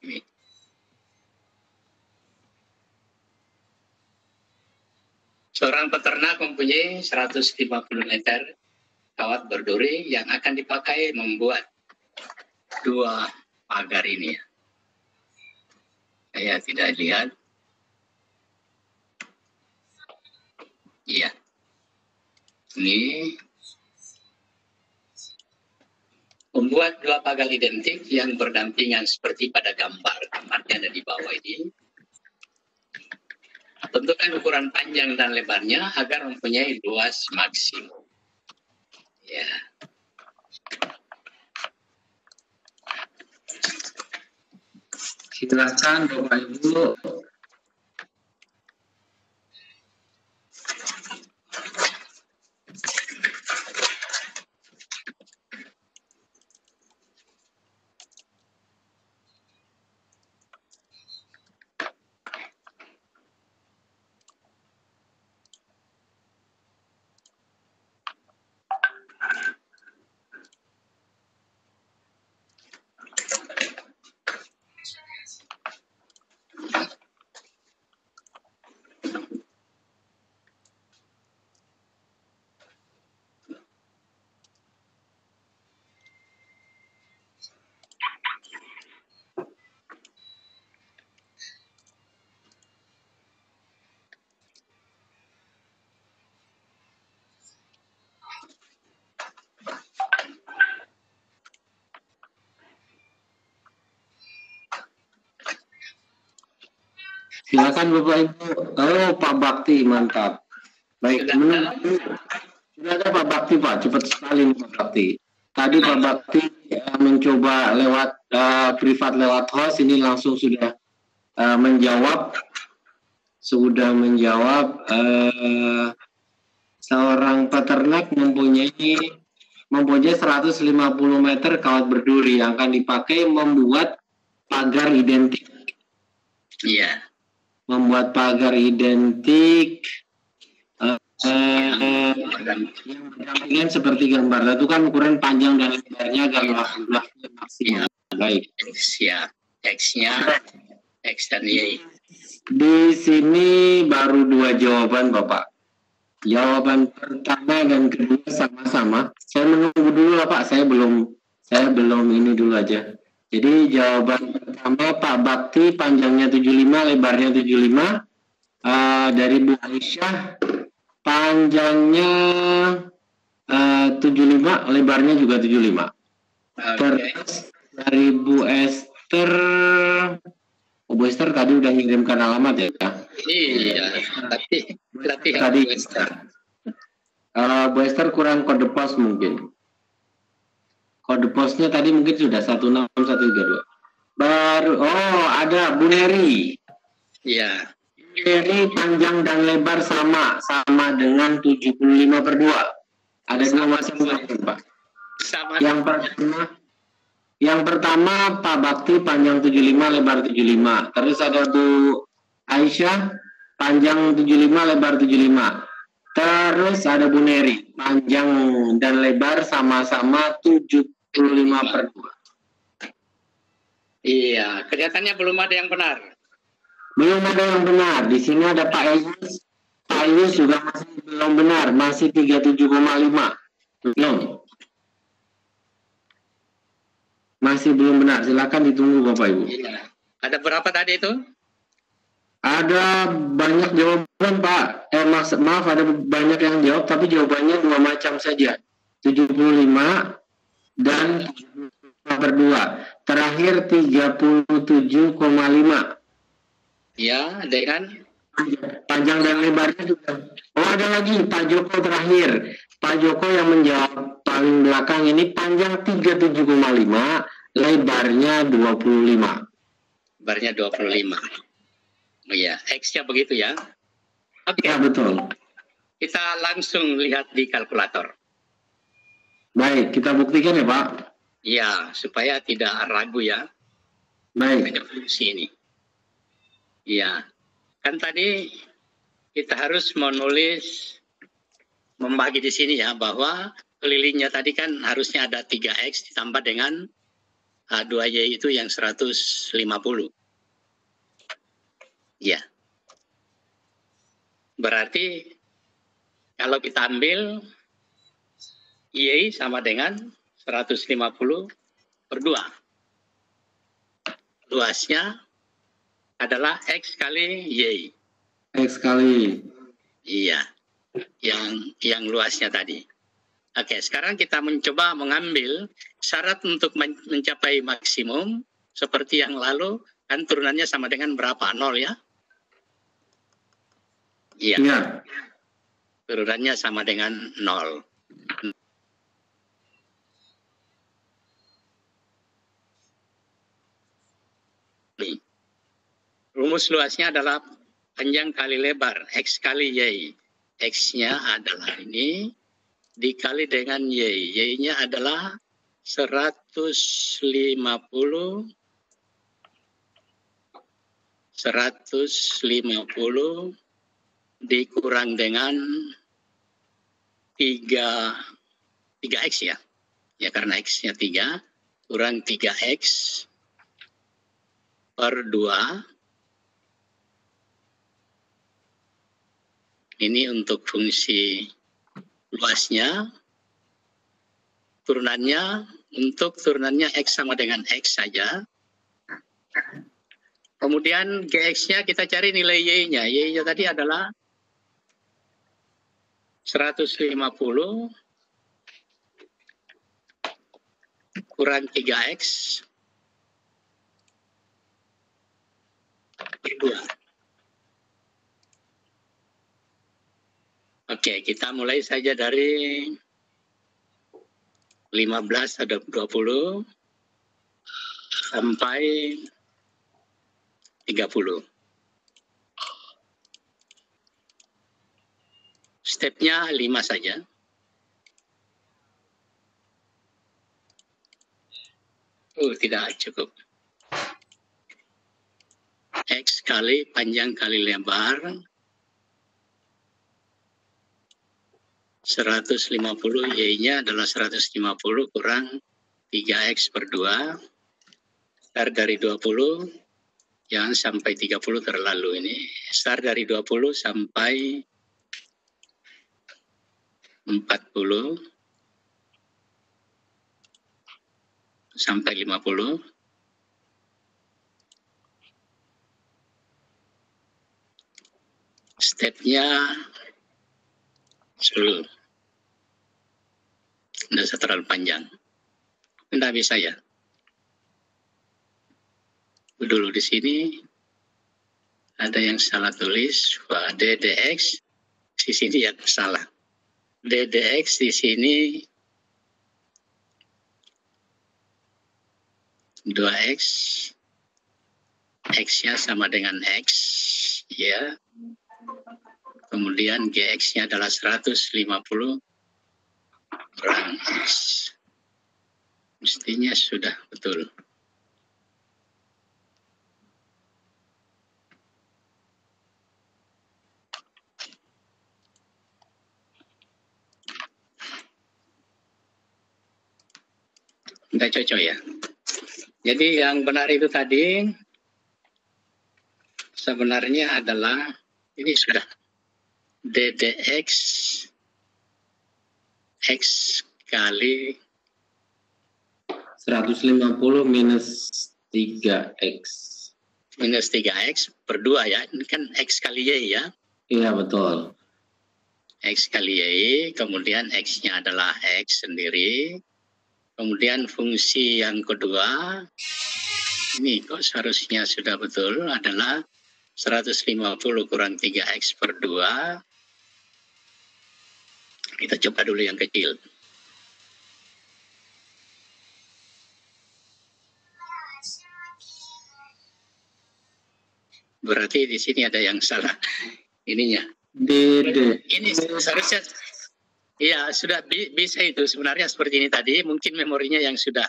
Ini. Seorang peternak mempunyai 150 meter kawat berduri yang akan dipakai membuat 2 pagar ini. Saya tidak lihat. Iya. Ini membuat 2 pagar identik yang berdampingan seperti pada gambarnya ada di bawah ini. Tentukan ukuran panjang dan lebarnya agar mempunyai luas maksimum. Ya. Silakan Bapak Ibu. Silakan Bapak Ibu. Oh, Pak Bakti, mantap. Baik, sudah ada Pak Bakti Pak, cepat sekali Pak Bakti. Tadi Pak Bakti mencoba lewat privat lewat host, ini langsung sudah menjawab. Seorang peternak mempunyai mempunyai 150 meter kawat berduri yang akan dipakai membuat pagar identik. Iya. Membuat pagar identik yang seperti gambar. Itu kan ukuran panjang dan lebarnya agak luasnya maksimal. Baik. X dan Y. Di sini baru 2 jawaban, Bapak. Jawaban pertama dan kedua sama-sama. Saya menunggu dulu lah, Pak. Saya belum ini dulu aja. Jadi jawaban pertama Pak Bakti, panjangnya 75, lebarnya 75. Dari Bu Aisyah, panjangnya 75, lebarnya juga 75. Okay. Terus dari Bu Esther, Bu Esther tadi udah ngirimkan alamat ya? Iya, tapi tadi Bu Esther kurang kode pos mungkin. Kode posnya tadi mungkin sudah 16132. Baru, ada Bu Neri. Iya. Neri panjang dan lebar sama dengan 75/2. Ada dua macam Pak. Sama. Yang pertama Pak Bakti panjang 75, lebar 75. Terus ada Bu Aisyah panjang 75, lebar 75. Terus ada Bu Neri panjang dan lebar sama-sama 75/2. Iya, kelihatannya belum ada yang benar. Belum ada yang benar. Di sini ada Pak Ayus. Pak Ayus juga masih belum benar, masih 37,5. Belum. Masih belum benar. Silakan ditunggu Bapak Ibu. Iya. Ada berapa tadi itu? Ada banyak jawaban Pak. Maaf ada banyak yang jawab, tapi jawabannya dua macam saja. 75 dan 75/2. Terakhir 37,5. Ya, dengan panjang dan lebarnya juga. Ada lagi Pak Joko terakhir. Pak Joko yang menjawab paling belakang ini panjang 37,5, lebarnya 25. Lebarnya 25. Oh iya, X-nya begitu ya. Oke. Ya, betul. Kita langsung lihat di kalkulator. Baik, kita buktikan ya Pak. Ya, supaya tidak ragu ya. Baik. Ada fungsi ini. Ya, kan tadi kita harus membagi di sini ya, bahwa kelilingnya tadi kan harusnya ada 3X ditambah dengan 2Y itu yang 150. Ya. Berarti kalau kita ambil Y sama dengan 150/2. Luasnya adalah X kali Y. X kali. Iya, yang luasnya tadi. Oke, sekarang kita mencoba mengambil syarat untuk mencapai maksimum seperti yang lalu, kan turunannya sama dengan berapa? 0 ya? Iya. Ya. Turunannya sama dengan 0. Rumus luasnya adalah panjang kali lebar, X kali Y. X-nya adalah ini, dikali dengan Y. Y-nya adalah 150 dikurang dengan 3X ya. Ya karena X-nya 3, kurang 3X per 2. Ini untuk fungsi luasnya. Turunannya, untuk turunannya X sama dengan X saja. Kemudian GX-nya kita cari nilai Y-nya. Y-nya tadi adalah 150 kurang 3X per 2. Oke, kita mulai saja dari 15 ada 20 sampai 30. Stepnya 5 saja. Tidak cukup. X kali panjang kali lebar 150, Y-nya adalah 150 kurang 3X per 2. Start dari 20, jangan sampai 30 terlalu ini. Start dari 20 sampai 40 sampai 50. Stepnya 10. Tidak terlalu panjang. Tidak bisa ya. Dulu di sini ada yang salah tulis. Wah, DDX di sini yang salah. DDX di sini 2X, X-nya sama dengan X, ya. Kemudian GX-nya adalah 150 kurang X. Mestinya sudah betul. Tidak cocok ya. Jadi yang benar itu tadi sebenarnya adalah ini sudah DDX X kali 150 minus 3X. Minus 3X per 2 ya. Ini kan X kali Y ya. Iya, betul. X kali Y, kemudian X-nya adalah X sendiri. Kemudian fungsi yang kedua, ini kok seharusnya sudah betul, adalah 150 kurang 3X per 2. Kita coba dulu yang kecil. Berarti di sini ada yang salah ininya. Ini seharusnya, ya sudah bisa itu sebenarnya seperti ini tadi. Mungkin memorinya yang sudah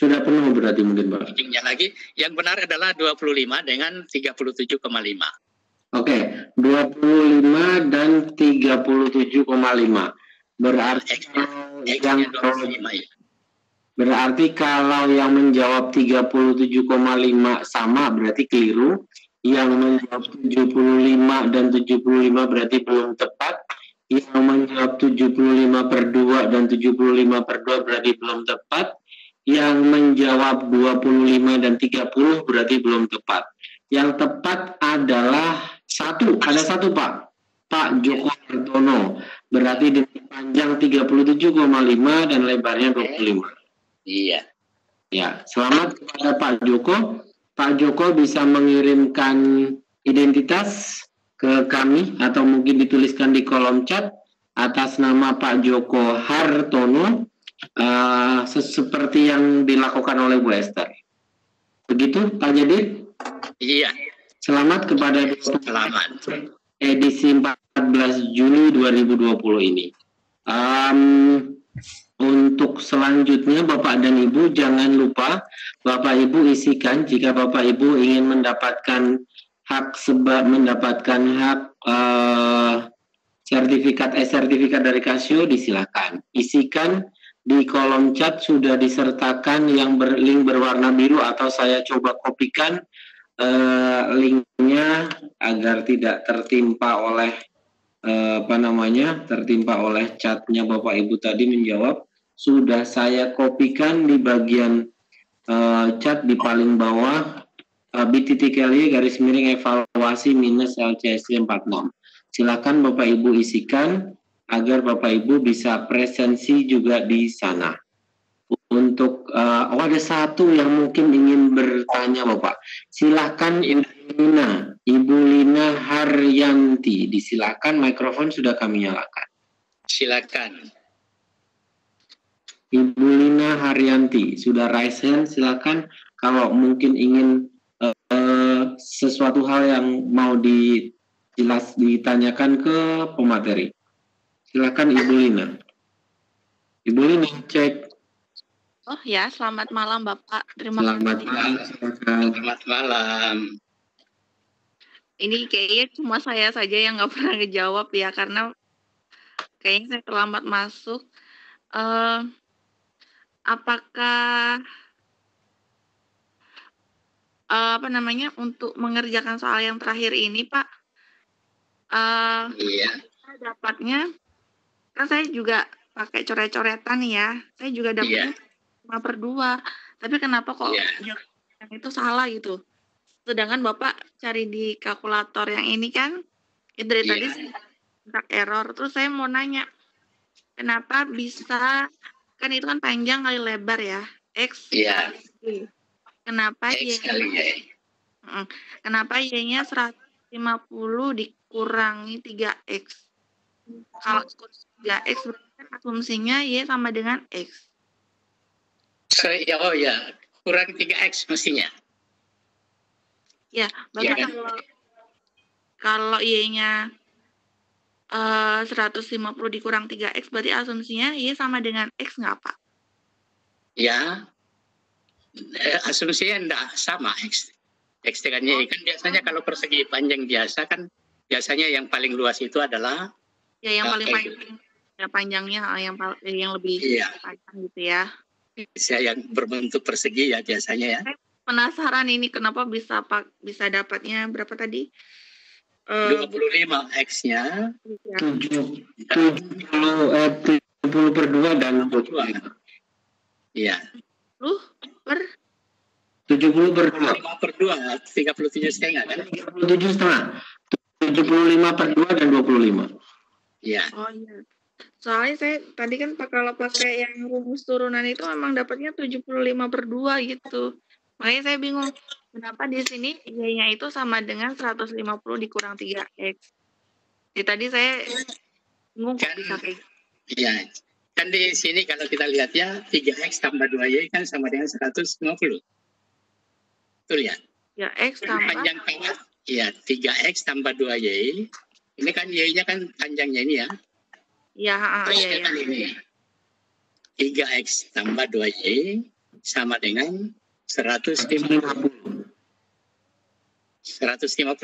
penuh berarti mungkin Pak. Lagi, yang benar adalah 25 dengan 37,5. Oke, 25 dan 37,5. Berarti yang 25 ya. Berarti kalau yang menjawab 37,5 sama berarti keliru. Yang menjawab 75 dan 75 berarti belum tepat. Yang menjawab 75 per 2 dan 75 per 2 berarti belum tepat. Yang menjawab 25 dan 30 berarti belum tepat. Yang tepat adalah ada satu Pak. Pak Joko Hartono. Berarti dengan panjang 37,5 dan lebarnya 25. Iya. Ya, selamat kepada Pak Joko. Pak Joko bisa mengirimkan identitas ke kami atau mungkin dituliskan di kolom chat atas nama Pak Joko Hartono, seperti yang dilakukan oleh Bu Esther. Begitu Pak Jadir? Iya. Selamat kepada edisi 14 Juli 2020 ini. Untuk selanjutnya Bapak dan Ibu jangan lupa Bapak Ibu isikan jika Bapak Ibu ingin mendapatkan hak sertifikat dari Casio, disilakan isikan di kolom chat. Sudah disertakan yang link berwarna biru atau saya coba kopikan linknya agar tidak tertimpa oleh tertimpa oleh chatnya Bapak Ibu tadi menjawab. Sudah saya kopikan di bagian chat di paling bawah, bit.ly _evaluasi minus LCSC 46. Silakan Bapak Ibu isikan agar Bapak Ibu bisa presensi juga di sana. Untuk ada satu yang mungkin ingin bertanya Bapak. Silakan Ibu Lina Haryanti, disilakan, mikrofon sudah kami nyalakan. Silakan. Ibu Lina Haryanti, sudah raise hand, silakan kalau mungkin ingin sesuatu hal yang mau ditanyakan ke pemateri. Silakan Ibu Lina. Ibu Lina, cek. Oh ya, selamat malam Bapak. Terima Selamat kasih. malam. Selamat malam. Ini kayaknya cuma saya saja yang nggak pernah ngejawab ya, karena kayaknya saya terlambat masuk. Apakah apa namanya untuk mengerjakan soal yang terakhir ini, Pak? Iya. Saya dapatnya, kan saya juga pakai coret-coretan ya. Saya juga dapatnya 5/2. Tapi kenapa kok yang itu salah gitu? Sedangkan Bapak cari di kalkulator yang ini kan, itu dari tadi saya error. Terus saya mau nanya, kenapa bisa, kan itu kan panjang kali lebar ya, X. Iya. Kenapa X kali Y. Kenapa Y-nya 150 dikurangi 3X? Kalau 3X berarti kan asumsinya Y sama dengan X. Oh ya, kurang 3X mestinya. Ya, berarti kalau Y-nya 150 dikurang 3X, berarti asumsinya Y sama dengan X nggak, Pak? Ya, asumsinya enggak sama X. X dengan Y kan biasanya kalau persegi panjang biasa kan biasanya yang paling luas itu adalah ya yang paling panjang, ya panjangnya yang lebih panjang gitu ya. Yang berbentuk persegi ya biasanya ya. Penasaran ini kenapa bisa dapatnya berapa tadi? 25 X-nya. 70/2 dan 22. Iya. 70/2. 5/2, 37,5 kan? 37,5. 75/2 dan 25. Iya. Oh iya. Soalnya saya tadi kan kalau pakai yang rumus turunan itu memang dapatnya 75/2 gitu. Makanya saya bingung, kenapa di sini Y-nya itu sama dengan 150 dikurang 3X. Jadi tadi saya bingung kok bisa kayak gitu. Iya. Kan di sini kalau kita lihat ya, 3X tambah 2Y kan sama dengan 150. Betul ya? Ya, X tambah. Panjang kawat. Iya, 3X tambah 2Y. Ini kan Y-nya kan panjangnya ini ya. Iya, iya. Kan ini. 3X tambah 2Y sama dengan 150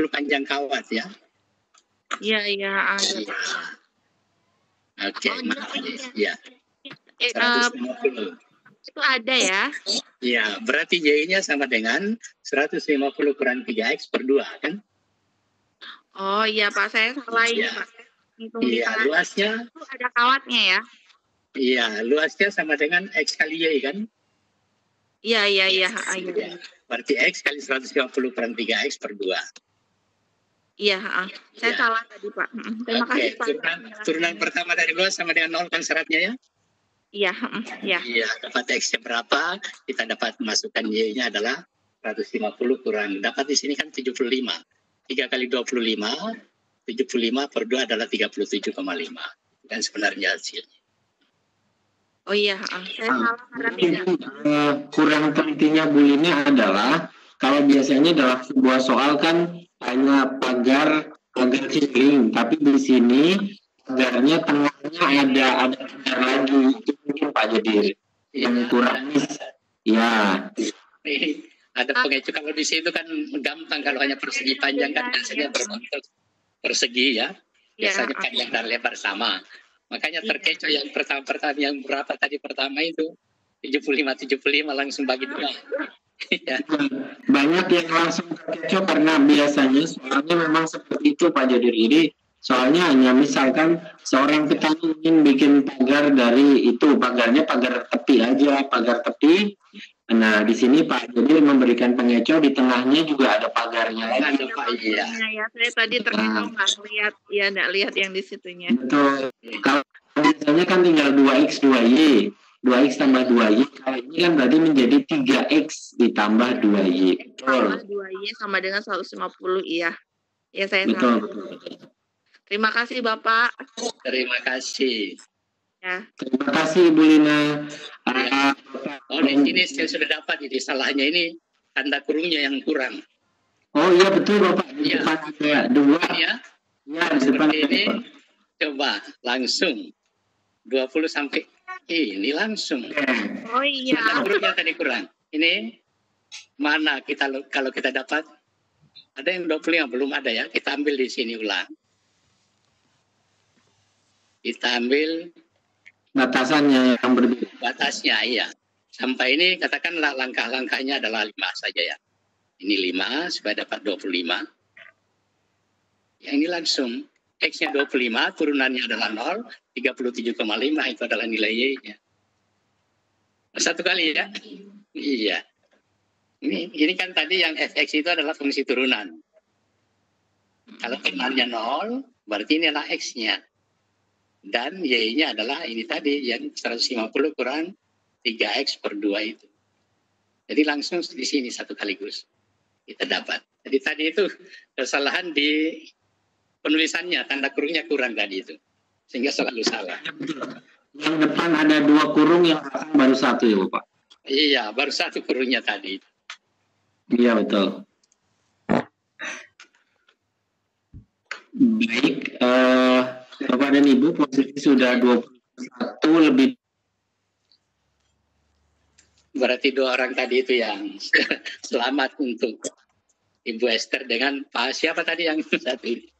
panjang kawat ya. Iya. Oke, ya. 150. Itu ada ya? Iya, berarti Y-nya sama dengan 150 kurang 3X per 2 kan? Oh iya Pak, saya salah ini Pak. Iya, luasnya. Itu ada kawatnya ya? Iya, luasnya sama dengan X kali Y kan? Iya. Berarti X kali 150 kurang 3X per 2. Iya, saya salah tadi Pak. Terima kasih Pak. Turunan pertama dari luas sama dengan 0 kan syaratnya ya? Iya. Iya, dapat X-nya berapa, kita dapat masukkan Y-nya adalah 150 kurang. Dapat di sini kan 75. 3 kali 25, 75 per 2 adalah 37,5. Dan sebenarnya hasilnya. Oh iya, saya salah karena tidak. Kurang telitinya Bu Lini adalah kalau biasanya dalam sebuah soal kan hanya pagar keliling, tapi di sini pagarnya tengahnya ada pagar lagi. Itu mungkin Pak Jadir yang kurang ya. Ada pengecu kalau di situ kan gampang, kalau hanya persegi panjang kan biasanya berbentuk persegi ya. Biasanya panjang dan lebar sama. Makanya terkecoh yang pertama yang berapa tadi pertama itu 75 langsung bagi 2. Ya. Banyak yang langsung terkecoh karena biasanya soalnya memang seperti itu Pak Jadir. Jadi soalnya hanya misalkan seorang petani ingin bikin pagar dari itu, pagarnya pagar tepi aja, pagar tepi. Nah di sini Pak Jadir memberikan pengecoh, di tengahnya juga ada pagarnya lagi. Ada Pak, iya. Ya, saya tadi terkecoh nggak lihat yang di situnya. Betul. Kalau biasanya kan tinggal 2X 2Y. 2X tambah 2Y, kalau ini kan berarti menjadi 3X ditambah 2Y. Tambah 2Y sama dengan 150, iya. Ya saya betul. Terima kasih Bapak. Terima kasih. Ya. Terima kasih Ibu Lina. Oh, di sini saya sudah dapat, jadi salahnya ini tanda kurungnya yang kurang. Oh iya betul Bapak, di depan ada 2. Ya, di depan ini coba langsung 20 sampai Ini langsung. Oh iya. Hurufnya tadi kurang. Ini mana kita kalau kita dapat ada yang 25 belum ada ya. Kita ambil di sini ulang. Kita ambil batasannya yang berbeda. Batasnya iya. Sampai ini katakanlah langkah-langkahnya adalah 5 saja ya. Ini 5 supaya dapat 25. Ya ini langsung. X-nya 25, turunannya adalah 0, 37,5 itu adalah nilai Y-nya. Satu kali ya? Iya. Ini kan tadi yang fx itu adalah fungsi turunan. Kalau turunannya 0, berarti ini adalah X-nya. Dan Y-nya adalah ini tadi, yang 150 kurang 3X per 2 itu. Jadi langsung di sini satu kaligus kita dapat. Jadi tadi itu kesalahan di penulisannya, tanda kurungnya kurang tadi itu. Sehingga selalu salah. Yang depan ada 2 kurung, yang belakang baru 1 ya Bapak? Iya, baru 1 kurungnya tadi. Iya, betul. Baik, Bapak dan Ibu, posisi sudah 21 lebih. Berarti 2 orang tadi itu yang selamat untuk Ibu Esther dengan Pak siapa tadi yang satu ini?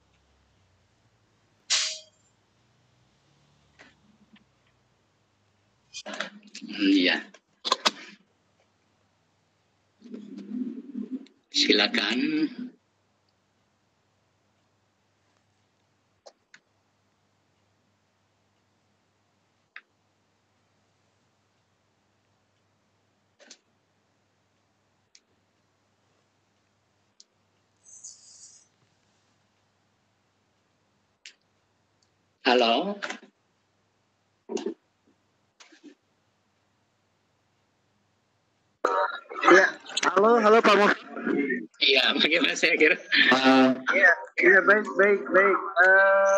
Iya. Silakan. Halo. Ya, halo Pak Mus. Iya, bagaimana saya kira? Iya, baik.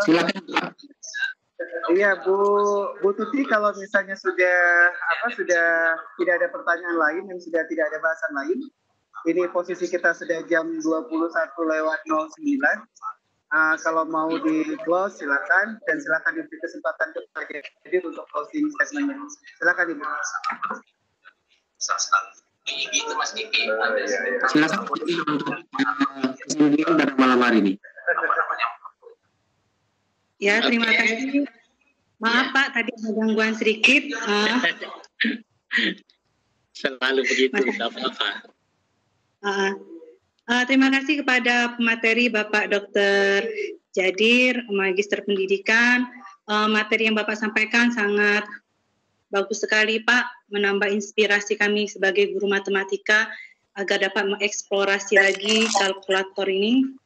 Silakan Pak. Iya, Bu Tuti, kalau misalnya sudah tidak ada pertanyaan lain dan sudah tidak ada bahasan lain, ini posisi kita sudah jam 21:09. Kalau mau di close silakan, dan silakan diberi kesempatan kepada jadi untuk closing statementnya. Silakan Ibu. Silakan untuk kesimpulan pada malam hari ini. Ya, terima kasih. Maaf Pak, tadi ada gangguan sedikit. Selalu begitu, tidak apa-apa. Terima kasih kepada pemateri Bapak Dr. Jadir, Magister Pendidikan. Materi yang Bapak sampaikan sangat bagus sekali Pak, menambah inspirasi kami sebagai guru matematika agar dapat mengeksplorasi lagi kalkulator ini.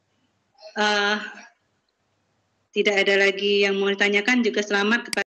Tidak ada lagi yang mau ditanyakan, juga selamat kepada